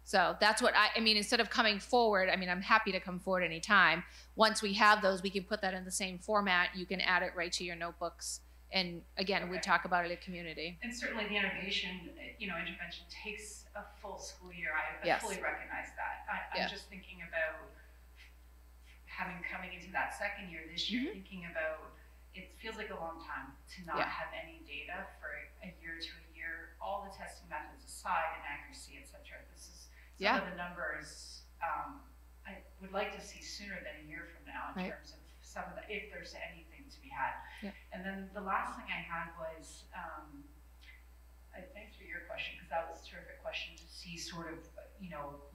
L: So that's what I mean, instead of coming forward, I mean, I'm happy to come forward anytime. Once we have those, we can put that in the same format. You can add it right to your notebooks. And again, we talk about it at community.
H: And certainly the intervention takes a full school year. I
L: Yes.
H: fully recognize that. I'm just thinking about coming into that second year this year, thinking about, it feels like a long time to not have any data for a year to a year, all the testing methods aside and accuracy, et cetera. This is some of the numbers I would like to see sooner than a year from now in terms of some of the, if there's anything to be had. And then the last thing I had was, Thanks for your question, because that was a terrific question to see sort of,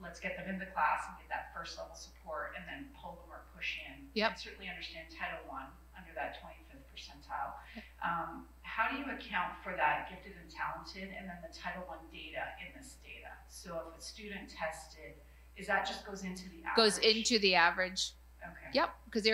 H: let's get them in the class and get that first level support and then pull them or push in.
L: Yep.
H: I certainly understand Title I under that 25th percentile. How do you account for that gifted and talented and then the Title I data in this data? So if a student tested, is that just goes into the average?
L: Goes into the average.
H: Okay.
L: Yep, because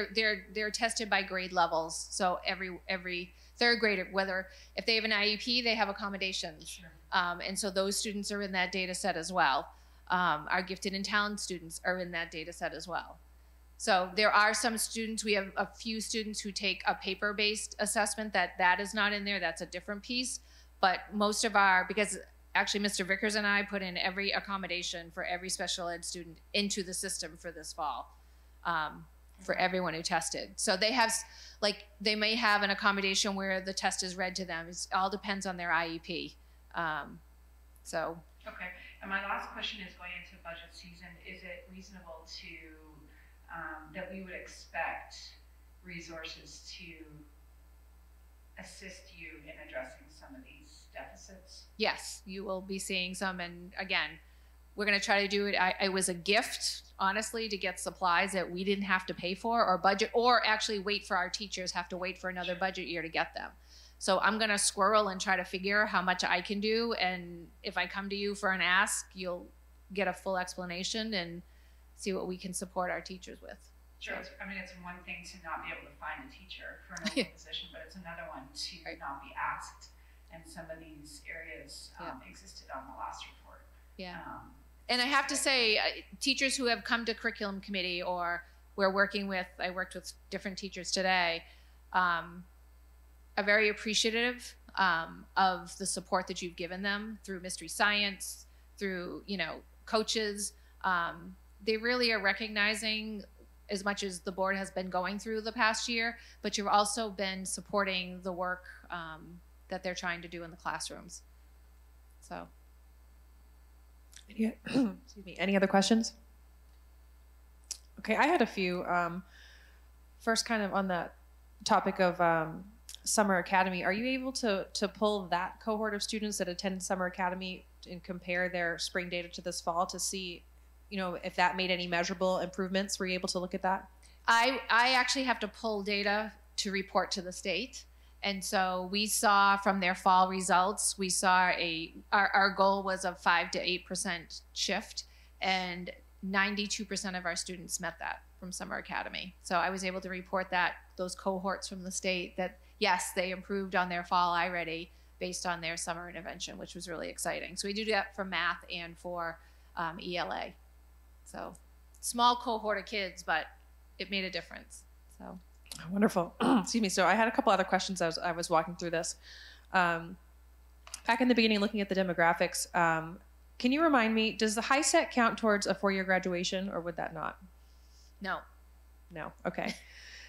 L: they're tested by grade levels. So every third grader, whether if they have an IEP, they have accommodations.
H: Sure.
L: And so those students are in that data set as well. Our gifted and talented students are in that data set as well. So there are some students, we have a few students who take a paper-based assessment that is not in there, that's a different piece. But most of because actually Mr. Vickers and I put in every accommodation for every special ed student into the system for this fall, for everyone who tested. So they have, they may have an accommodation where the test is read to them. It all depends on their IEP.
H: Okay, and my last question is going into budget season, is it reasonable to, that we would expect resources to assist you in addressing some of these deficits?
L: Yes, you will be seeing some, and again, we're going to try to do it. It was a gift, honestly, to get supplies that we didn't have to pay for or budget, or actually wait for our teachers, have to wait for another budget year to get them. So I'm going to squirrel and try to figure how much I can do, and if I come to you for an ask, you'll get a full explanation and see what we can support our teachers with.
H: Sure. It's one thing to not be able to find a teacher for an open position, but it's another one to not be asked. And some of these areas existed on the last report.
L: Yeah. And I have to say, teachers who have come to curriculum committee, or I worked with different teachers today, are very appreciative of the support that you've given them through Mystery Science, through, coaches. They really are recognizing, as much as the board has been going through the past year, but you've also been supporting the work that they're trying to do in the classrooms. So.
F: Excuse me. Any other questions? Okay, I had a few. First, kind of on that topic of Summer Academy, are you able to pull that cohort of students that attend Summer Academy and compare their spring data to this fall to see, if that made any measurable improvements? Were you able to look at that?
L: I actually have to pull data to report to the state. And so we saw from their fall results, we saw our goal was a 5 to 8% shift, and 92% of our students met that from Summer Academy. So I was able to report those cohorts from the state that, yes, they improved on their fall iReady based on their summer intervention, which was really exciting. So we do that for math and for ELA. So small cohort of kids, but it made a difference. So.
F: Wonderful. Excuse me. So I had a couple other questions as I was walking through this. Back in the beginning, looking at the demographics, can you remind me, does the high set count towards a 4-year graduation, or would that not?
L: No.
F: No. Okay.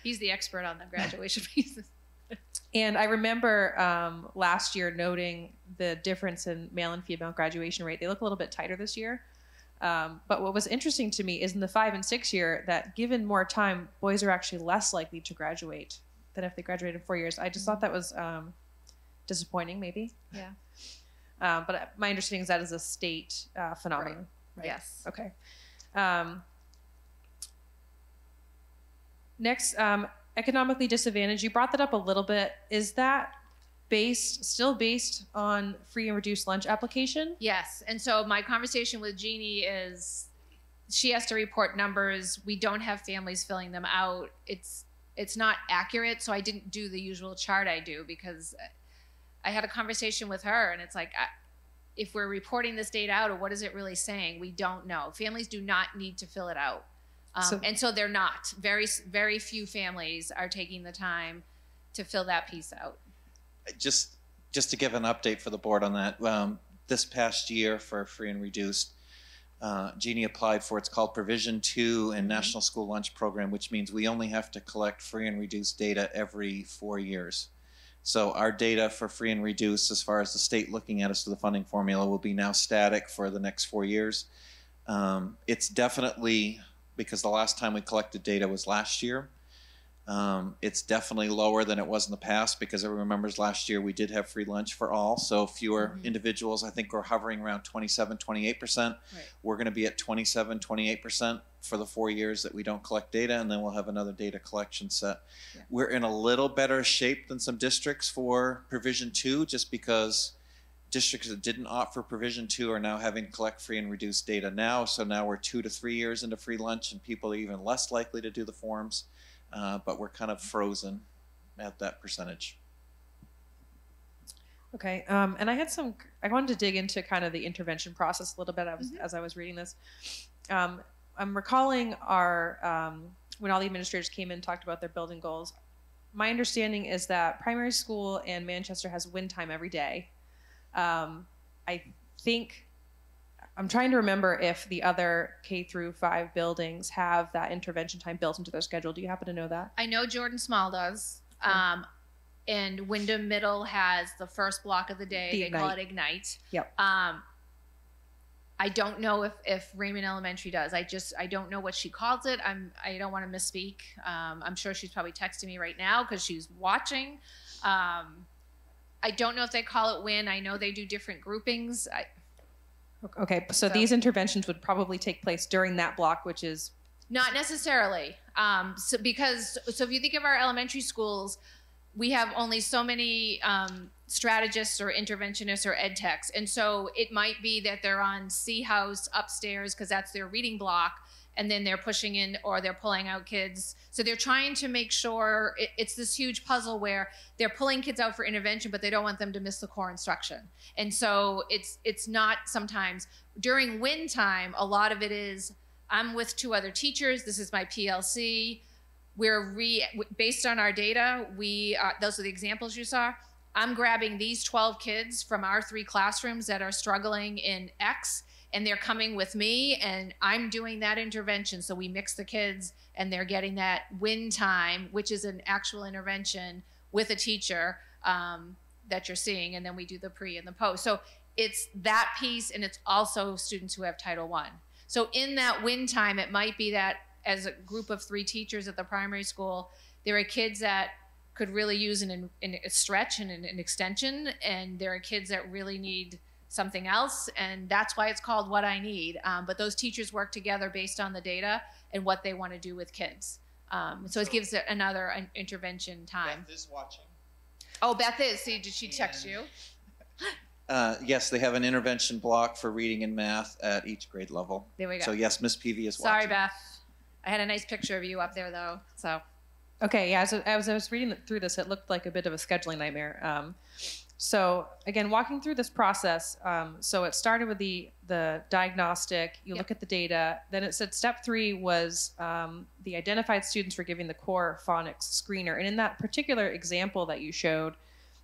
L: He's the expert on the graduation pieces.
F: And I remember last year noting the difference in male and female graduation rate. They look a little bit tighter this year. But what was interesting to me is in the 5 and 6 year that given more time, boys are actually less likely to graduate than if they graduated in 4 years. I just thought that was disappointing, maybe.
L: Yeah.
F: But my understanding is that is a state phenomenon. Right?
L: Yes.
F: Okay. Next, economically disadvantaged. You brought that up a little bit. Is that still based on free and reduced lunch application?
L: Yes. And so my conversation with Jeannie is she has to report numbers. We don't have families filling them out. It's not accurate. So I didn't do the usual chart I do, because I had a conversation with her, and it's like, if we're reporting this data out, or what is it really saying? We don't know. Families do not need to fill it out. And so they're not. Very, very few families are taking the time to fill that piece out.
B: Just to give an update for the board on that, this past year for free and reduced, Jeannie applied for, it's called Provision 2 and National School Lunch Program, which means we only have to collect free and reduced data every 4 years. So our data for free and reduced, as far as the state looking at us to the funding formula, will be now static for the next 4 years. It's definitely, because the last time we collected data was last year, It's definitely lower than it was in the past because everyone remembers last year we did have free lunch for all. So fewer individuals, I think we're hovering around 27, 28%.
L: Right.
B: We're going to be at 27, 28% for the 4 years that we don't collect data, and then we'll have another data collection set. Yeah. We're in a little better shape than some districts for Provision 2 just because districts that didn't opt for Provision 2 are now having to collect free and reduced data now. So now we're 2 to 3 years into free lunch, and people are even less likely to do the forms. But we're kind of frozen at that percentage.
F: Okay, and I wanted to dig into kind of the intervention process a little bit as I was reading this. I'm recalling when all the administrators came in and talked about their building goals. My understanding is that primary school and Manchester has win time every day. I think, I'm trying to remember if the other K-5 buildings have that intervention time built into their schedule. Do you happen to know that?
L: I know Jordan Small does. And Wyndham Middle has the first block of the day. They call it Ignite.
F: Yep.
L: I don't know if Raymond Elementary does. I don't know what she calls it. I don't want to misspeak. I'm sure she's probably texting me right now because she's watching. I don't know if they call it WIN. I know they do different groupings.
F: Okay, so these interventions would probably take place during that block, which is?
L: Not necessarily. So if you think of our elementary schools, we have only so many strategists or interventionists or ed techs. And so it might be that they're on C House upstairs because that's their reading block, and then they're pushing in or they're pulling out kids. So they're trying to make sure it's this huge puzzle where they're pulling kids out for intervention, but they don't want them to miss the core instruction. And so it's not sometimes during win time, a lot of it is I'm with 2 other teachers. This is my PLC. Based on our data, those are the examples you saw. I'm grabbing these 12 kids from our 3 classrooms that are struggling in X, and they're coming with me, and I'm doing that intervention. So we mix the kids, and they're getting that win time, which is an actual intervention with a teacher that you're seeing, and then we do the pre and the post. So it's that piece, and it's also students who have Title I. So in that win time, it might be that as a group of 3 teachers at the primary school, there are kids that could really use a stretch and an extension, and there are kids that really need something else, and that's why it's called What I Need. But those teachers work together based on the data and what they want to do with kids. So it gives it another intervention time.
B: Beth is watching.
L: Oh, Beth is. See, did she text you?
B: Yes, they have an intervention block for reading and math at each grade level.
L: There we go.
B: So yes, Miss Peavy is watching.
L: Sorry, Beth. I had a nice picture of you up there, though. So.
F: Okay, yeah, as I was reading through this, it looked like a bit of a scheduling nightmare. So again, walking through this process, so it started with the diagnostic, you look at the data, then it said step 3 was the identified students were giving the core phonics screener. And in that particular example that you showed,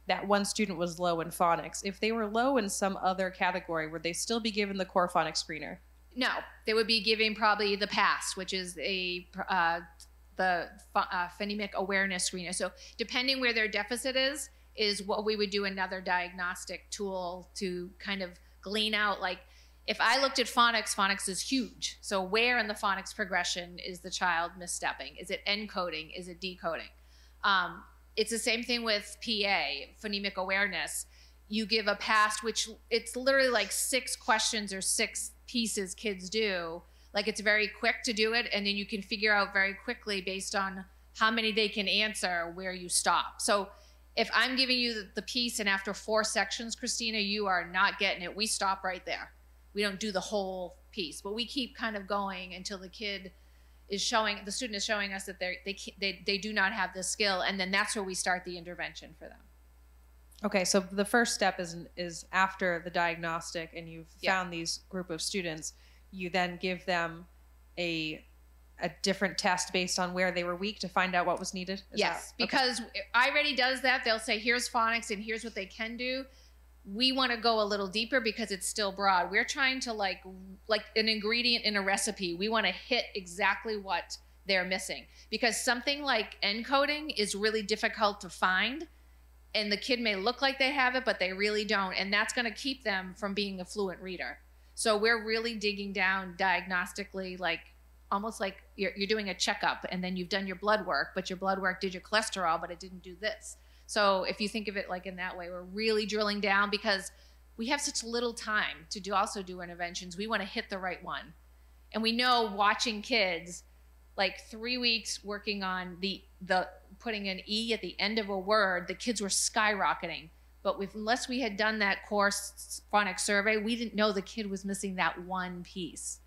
F: that one student was low in phonics. If they were low in some other category, would they still be given the core phonics screener?
L: No, they would be giving probably the PASS, which is the phonemic awareness screener. So depending where their deficit is what we would do another diagnostic tool to kind of glean out, like if I looked at phonics is huge. So where in the phonics progression is the child misstepping? Is it encoding? Is it decoding? It's the same thing with PA, phonemic awareness. You give a PASS, which it's literally like 6 questions or 6 pieces kids do. Like it's very quick to do it, and then you can figure out very quickly based on how many they can answer where you stop. So if I'm giving you the piece and after 4 sections, Christina, you are not getting it, we stop right there. We don't do the whole piece, but we keep kind of going until the student is showing us that they do not have the skill, and then that's where we start the intervention for them.
F: Okay, so the first step is after the diagnostic and you've found these group of students, you then give them a different test based on where they were weak to find out what was needed?
L: Yes, because iReady does that. They'll say, here's phonics and here's what they can do. We want to go a little deeper because it's still broad. We're trying to like an ingredient in a recipe. We want to hit exactly what they're missing, because something like encoding is really difficult to find, and the kid may look like they have it, but they really don't. And that's going to keep them from being a fluent reader. So we're really digging down diagnostically, like almost like you're doing a checkup, and then you've done your blood work, but your blood work did your cholesterol, but it didn't do this. So if you think of it like in that way, we're really drilling down because we have such little time to do interventions. We want to hit the right one. And we know watching kids, like 3 weeks working on the putting an E at the end of a word, the kids were skyrocketing. But unless we had done that core phonics survey, we didn't know the kid was missing that one piece.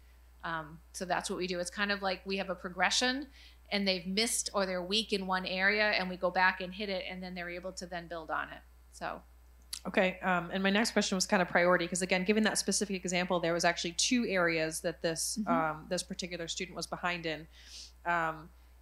L: So that's what we do. It's kind of like we have a progression, and they've missed or they're weak in one area, and we go back and hit it, and then they're able to then build on it. So.
F: Okay, and my next question was kind of priority, because again, given that specific example, there was actually 2 areas that this this particular student was behind in.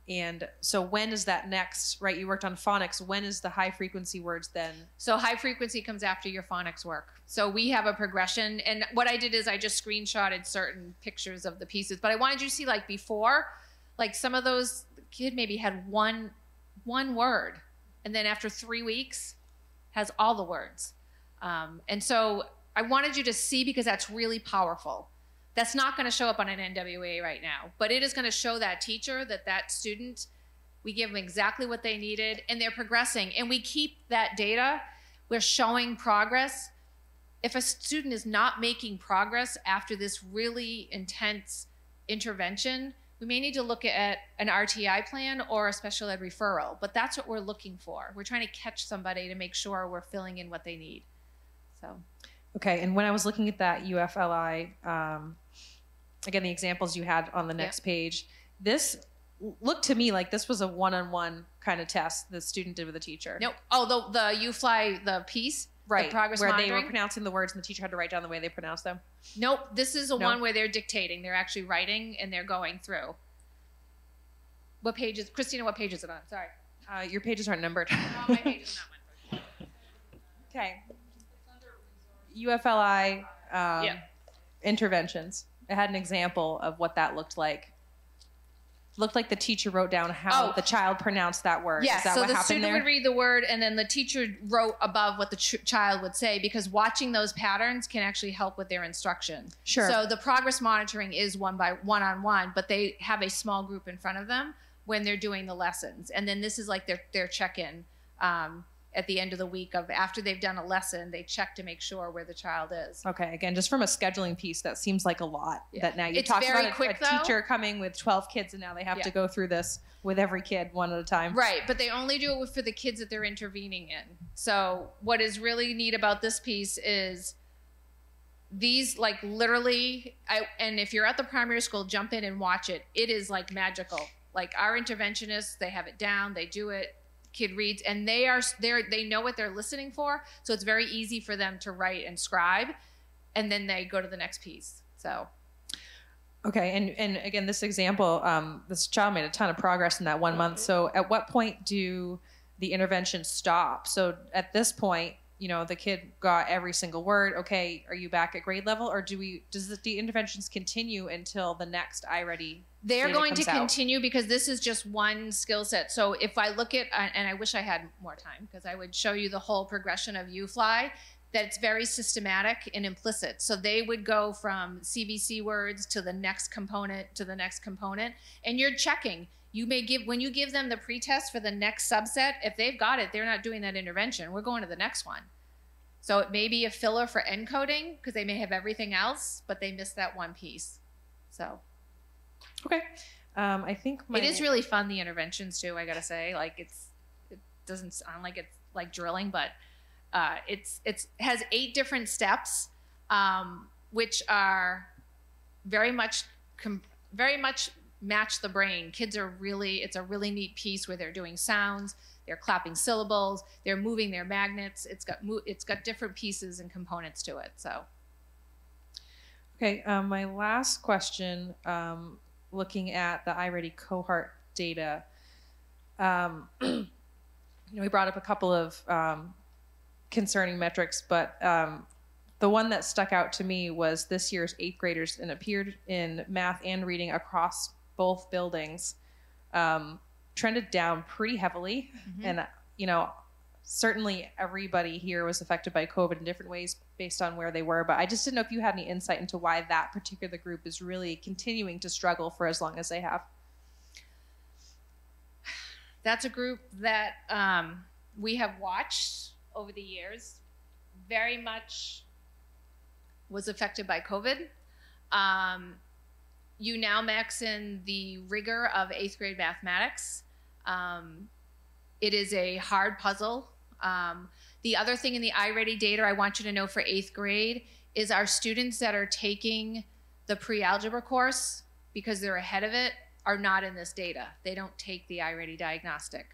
F: And so when is that next, right? You worked on phonics. When is the high frequency words then?
L: So high frequency comes after your phonics work. So we have a progression. And what I did is I just screenshotted certain pictures of the pieces. But I wanted you to see, like before, like some of those, the kid maybe had one word. And then after 3 weeks, has all the words. And so I wanted you to see, because that's really powerful. That's not going to show up on an NWA right now, but it is going to show that teacher, that student, we give them exactly what they needed, and they're progressing. And we keep that data. We're showing progress. If a student is not making progress after this really intense intervention, we may need to look at an RTI plan or a special ed referral, but that's what we're looking for. We're trying to catch somebody to make sure we're filling in what they need. So.
F: Okay, and when I was looking at that UFLI, again, the examples you had on the next page, this looked to me like this was a one-on-one kind of test the student did with the teacher.
L: Nope. Oh, the UFly, the piece?
F: Right,
L: the progress
F: where
L: monitoring?
F: they were pronouncing the words and the teacher had to write down the way they pronounced them.
L: Nope, this is one where they're dictating. They're actually writing and they're going through. What page is, Christina, what page is it on? Sorry.
F: Your pages aren't numbered.
L: No, my page is not numbered.
F: Okay. UFLI interventions. It had an example of what that looked like. Looked like the teacher wrote down how the child pronounced that word.
L: Yes,
F: Is that
L: so
F: what
L: the
F: happened
L: student
F: there?
L: would read the word, and then the teacher wrote above what the child would say, because watching those patterns can actually help with their instruction.
F: Sure.
L: So the progress monitoring is one-on-one, but they have a small group in front of them when they're doing the lessons. And then this is like their check-in at the end of the week of after they've done a lesson, they check to make sure where the child is.
F: Okay, again, just from a scheduling piece, that seems like a lot.
L: Yeah.
F: That now you
L: It's
F: talked
L: very
F: about
L: quick,
F: a teacher coming with 12 kids, and now they have to go through this with every kid one at a time.
L: Right, but they only do it for the kids that they're intervening in. So what is really neat about this piece is these, like, literally, and if you're at the primary school, jump in and watch it. It is like magical. Like, our interventionists, they have it down, they do it, kid reads, and they know what they're listening for, so it's very easy for them to write and scribe, and then they go to the next piece. So
F: okay, and again, this example, this child made a ton of progress in that 1 month. So at what point do the interventions stop? So at this point, you know, the kid got every single word. Okay, are you back at grade level, or does the interventions continue until the next iReady?
L: They're going to continue, because this is just one skill set. So if I look at, and I wish I had more time, because I would show you the whole progression of UFly, that it's very systematic and implicit. So they would go from CBC words to the next component to the next component, and you're checking. You may when you give them the pretest for the next subset, if they've got it, they're not doing that intervention. We're going to the next one. So it may be a filler for encoding, because they may have everything else, but they missed that one piece. So.
F: Okay. I think
L: it is really fun, the interventions too, I gotta say. Like, it doesn't sound like it's like drilling, but it's has 8 different steps, which are very much match the brain. Kids are it's a really neat piece where they're doing sounds, they're clapping syllables, they're moving their magnets. It's got different pieces and components to it. So.
F: Okay, my last question, looking at the iReady cohort data, you know, we brought up a couple of concerning metrics, but the one that stuck out to me was this year's 8th graders, and appeared in math and reading across both buildings, trended down pretty heavily. Mm-hmm. And, you know, certainly everybody here was affected by COVID in different ways. based on where they were, but I just didn't know if you had any insight into why that particular group is really continuing to struggle for as long as they have.
L: That's a group that we have watched over the years, very much was affected by COVID. You now mix in the rigor of 8th grade mathematics. It is a hard puzzle. The other thing in the iReady data I want you to know for 8th grade is our students that are taking the pre-algebra course, because they're ahead of it, are not in this data. They don't take the iReady diagnostic.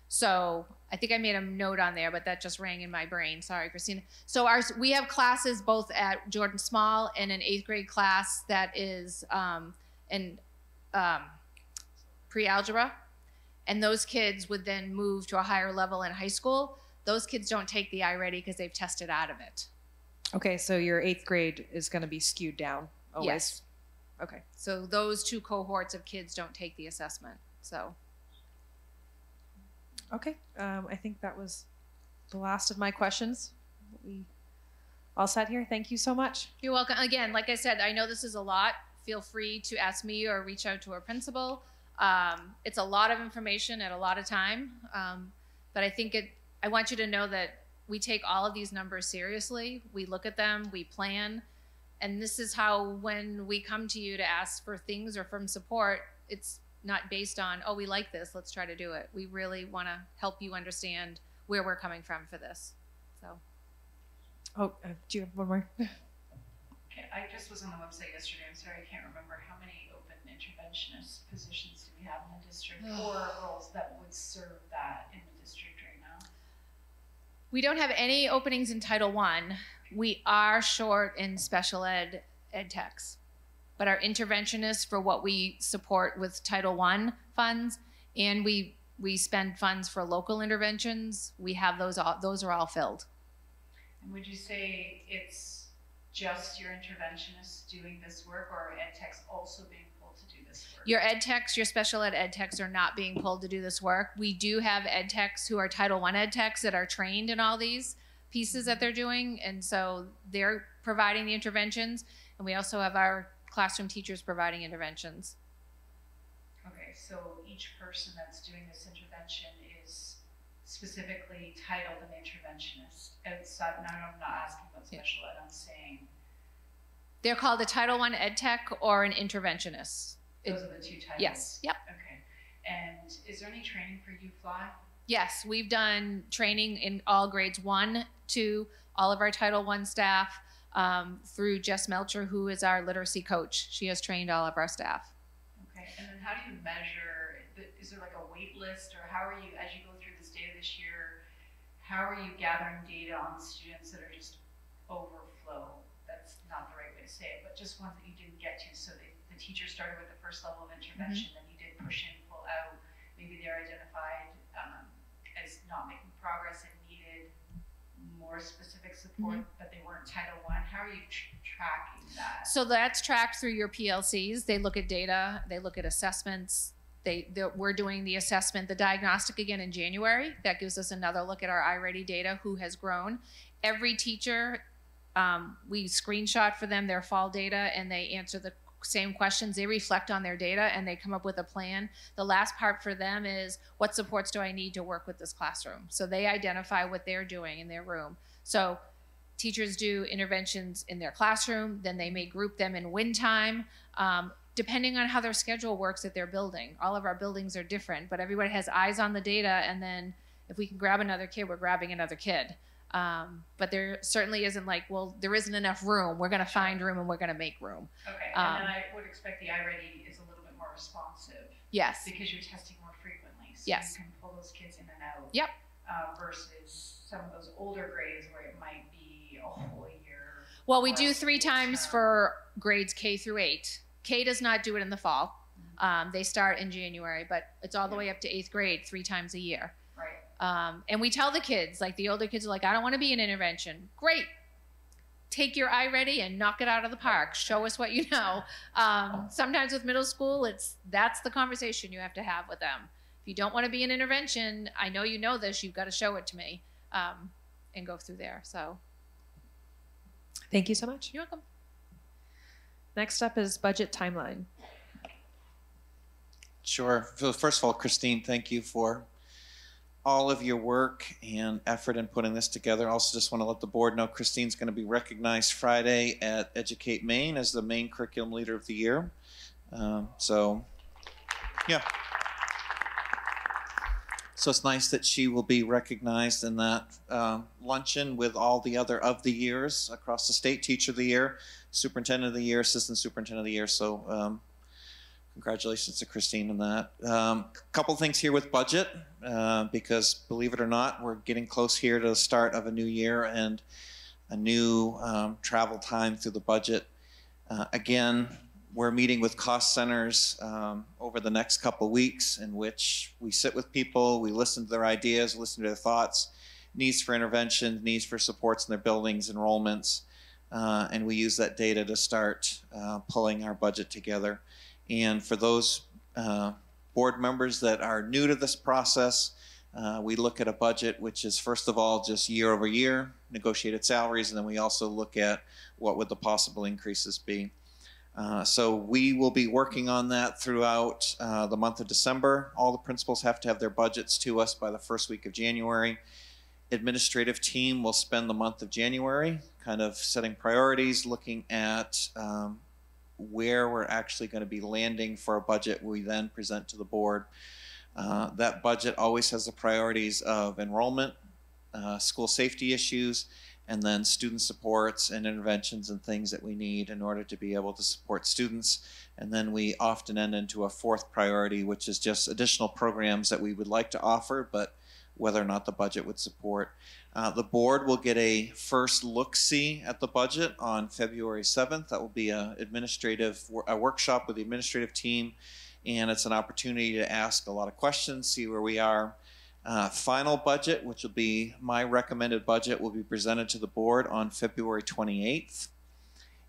L: So I think I made a note on there, but that just rang in my brain. Sorry, Christina. So we have classes both at Jordan Small and an 8th grade class that is in pre-algebra. And those kids would then move to a higher level in high school. Those kids don't take the iReady because they've tested out of it.
F: Okay, so your 8th grade is going to be skewed down always.
L: Yes.
F: Okay.
L: So those two cohorts of kids don't take the assessment. So.
F: Okay, I think that was the last of my questions. We all sat here. Thank you so much.
L: You're welcome. Again, like I said, I know this is a lot. Feel free to ask me or reach out to our principal. It's a lot of information at a lot of time, but I want you to know that we take all of these numbers seriously. We look at them, we plan, and this is how when we come to you to ask for things or from support, it's not based on, oh, we like this, let's try to do it. We really want to help you understand where we're coming from for this. So.
F: Oh, do you have one more?
H: Okay, I just was on the website yesterday. I'm sorry, I can't remember how many open interventionist positions do we have in the district or roles that would serve that in the district right now?
L: We don't have any openings in Title I. We are short in special ed techs. But our interventionists for what we support with Title I funds, and we spend funds for local interventions, we have those are all filled.
H: And would you say it's just your interventionists doing this work, or are ed techs also being pulled to do this work?
L: Your ed techs, your special ed techs are not being pulled to do this work. We do have ed techs who are Title I ed techs that are trained in all these pieces that they're doing, and so they're providing the interventions, and we also have our classroom teachers providing interventions.
H: Okay, so each person that's doing this intervention is specifically titled an interventionist. Outside, no, I'm not asking about special ed, I'm saying.
L: They're called a Title I ed tech or an interventionist.
H: Those are the two titles?
L: Yes, yep.
H: Okay, and is there any training for UFly?
L: Yes, we've done training in all grades 1 to all of our Title I staff. Through Jess Melcher, who is our literacy coach. She has trained all of our staff.
H: Okay, and then how do you measure, is there like a wait list, or how are you, as you go through this data this year, how are you gathering data on students that are just overflow? That's not the right way to say it, but just ones that you didn't get to. So the teacher started with the first level of intervention, then you did push in, pull out. Maybe they're identified as not making progress and needed more specific support, but they weren't Title I. How are you tracking that?
L: So that's tracked through your PLCs. They look at data, they look at assessments. We're doing the assessment, the diagnostic again in January. That gives us another look at our iReady data, who has grown. Every teacher, we screenshot for them their fall data, and they answer the same questions. They reflect on their data and they come up with a plan. The last part for them is, what supports do I need to work with this classroom? So they identify what they're doing in their room. So teachers do interventions in their classroom, then they may group them in win time, depending on how their schedule works at their building. All of our buildings are different, but everybody has eyes on the data, and then if we can grab another kid, we're grabbing another kid. But there certainly isn't like, well, there isn't enough room. We're going to find room and we're going to make room.
H: Okay, and then I would expect the iReady is a little bit more responsive.
L: Yes.
H: Because you're testing more frequently. So
L: yes.
H: You can pull those kids in and out.
L: Yep.
H: Versus some of those older grades where it might be a whole year.
L: Well, we do 3 times for grades K through 8. K does not do it in the fall. They start in January, but it's all the way up to 8th grade 3 times a year.
H: Right.
L: And we tell the kids, like the older kids are like, I don't want to be in intervention. Great. Take your iReady and knock it out of the park. Show us what you know. Sometimes with middle school, that's the conversation you have to have with them. If you don't want to be in intervention, I know you know this, you've got to show it to me, and go through there. So.
N: Thank you so much.
L: You're welcome.
N: Next up is budget timeline.
B: Sure. So first of all, Christine, thank you for all of your work and effort in putting this together. Also just want to let the board know Christine's going to be recognized Friday at Educate Maine as the Maine Curriculum Leader of the Year. Yeah. So it's nice that she will be recognized in that luncheon with all the other of the years across the state, Teacher of the Year, Superintendent of the Year, Assistant Superintendent of the Year. So congratulations to Christine on that. Couple things here with budget, because believe it or not, we're getting close here to the start of a new year and a new travel time through the budget. Again, we're meeting with cost centers over the next couple weeks, in which we sit with people, we listen to their ideas, listen to their thoughts, needs for intervention, needs for supports in their buildings, enrollments, and we use that data to start pulling our budget together. And for those board members that are new to this process, we look at a budget which is first of all just year over year, negotiated salaries, and then we also look at what would the possible increases be. So we will be working on that throughout the month of December. All the principals have to have their budgets to us by the first week of January. Administrative team will spend the month of January kind of setting priorities, looking at where we're actually going to be landing for a budget we then present to the board. That budget always has the priorities of enrollment, school safety issues, and then student supports and interventions and things that we need in order to be able to support students. And then we often end into a fourth priority, which is just additional programs that we would like to offer, but whether or not the budget would support. The board will get a first look-see at the budget on February 7th. That will be a workshop with the administrative team, and it's an opportunity to ask a lot of questions, see where we are. Final budget, which will be my recommended budget, will be presented to the board on February 28th.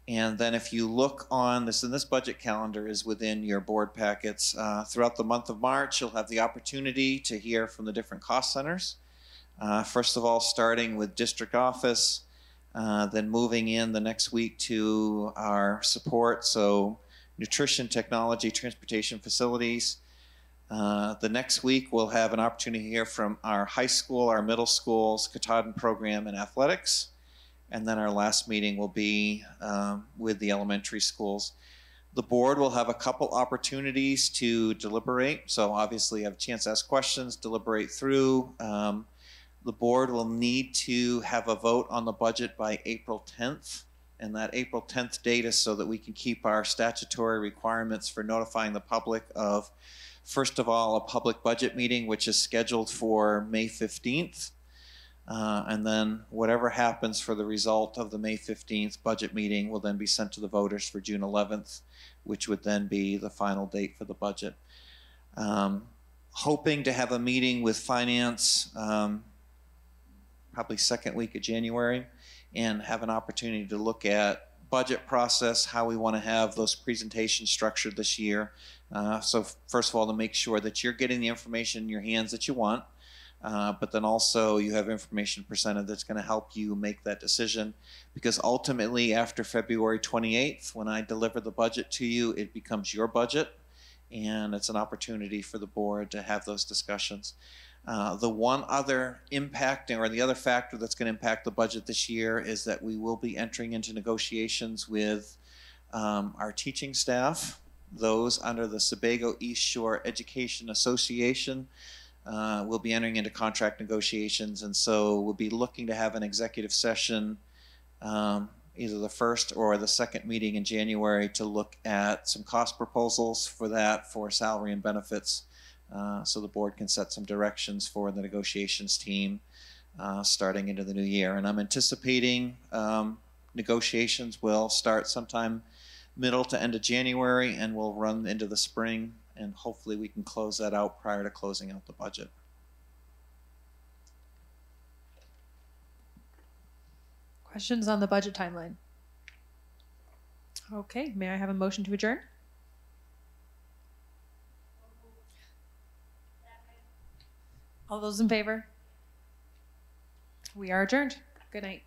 B: And then if you look on this, and this budget calendar is within your board packets, throughout the month of March, you'll have the opportunity to hear from the different cost centers. First of all, starting with district office, then moving in the next week to our support, so nutrition, technology, transportation facilities. The next week, we'll have an opportunity to hear from our high school, our middle schools, Katahdin program, and athletics. And then our last meeting will be with the elementary schools. The board will have a couple opportunities to deliberate. So obviously have a chance to ask questions, deliberate through. The board will need to have a vote on the budget by April 10th. And that April 10th date is so that we can keep our statutory requirements for notifying the public of, first of all, a public budget meeting, which is scheduled for May 15th. And then whatever happens for the result of the May 15th budget meeting will then be sent to the voters for June 11th, which would then be the final date for the budget. Hoping to have a meeting with finance probably second week of January, and have an opportunity to look at budget process, how we want to have those presentations structured this year. So first of all, to make sure that you're getting the information in your hands that you want, but then also you have information presented that's going to help you make that decision, because ultimately after February 28th, when I deliver the budget to you, it becomes your budget, and it's an opportunity for the board to have those discussions. The one other impacting, or the other factor that's going to impact the budget this year, is that we will be entering into negotiations with our teaching staff, those under the Sebago East Shore Education Association. We'll be entering into contract negotiations, and so we'll be looking to have an executive session either the first or the second meeting in January to look at some cost proposals for that, for salary and benefits, so the board can set some directions for the negotiations team starting into the new year. And I'm anticipating negotiations will start sometime middle to end of January and will run into the spring, and hopefully we can close that out prior to closing out the budget.
N: Questions on the budget timeline? Okay, may I have a motion to adjourn? All those in favor? We are adjourned. Good night.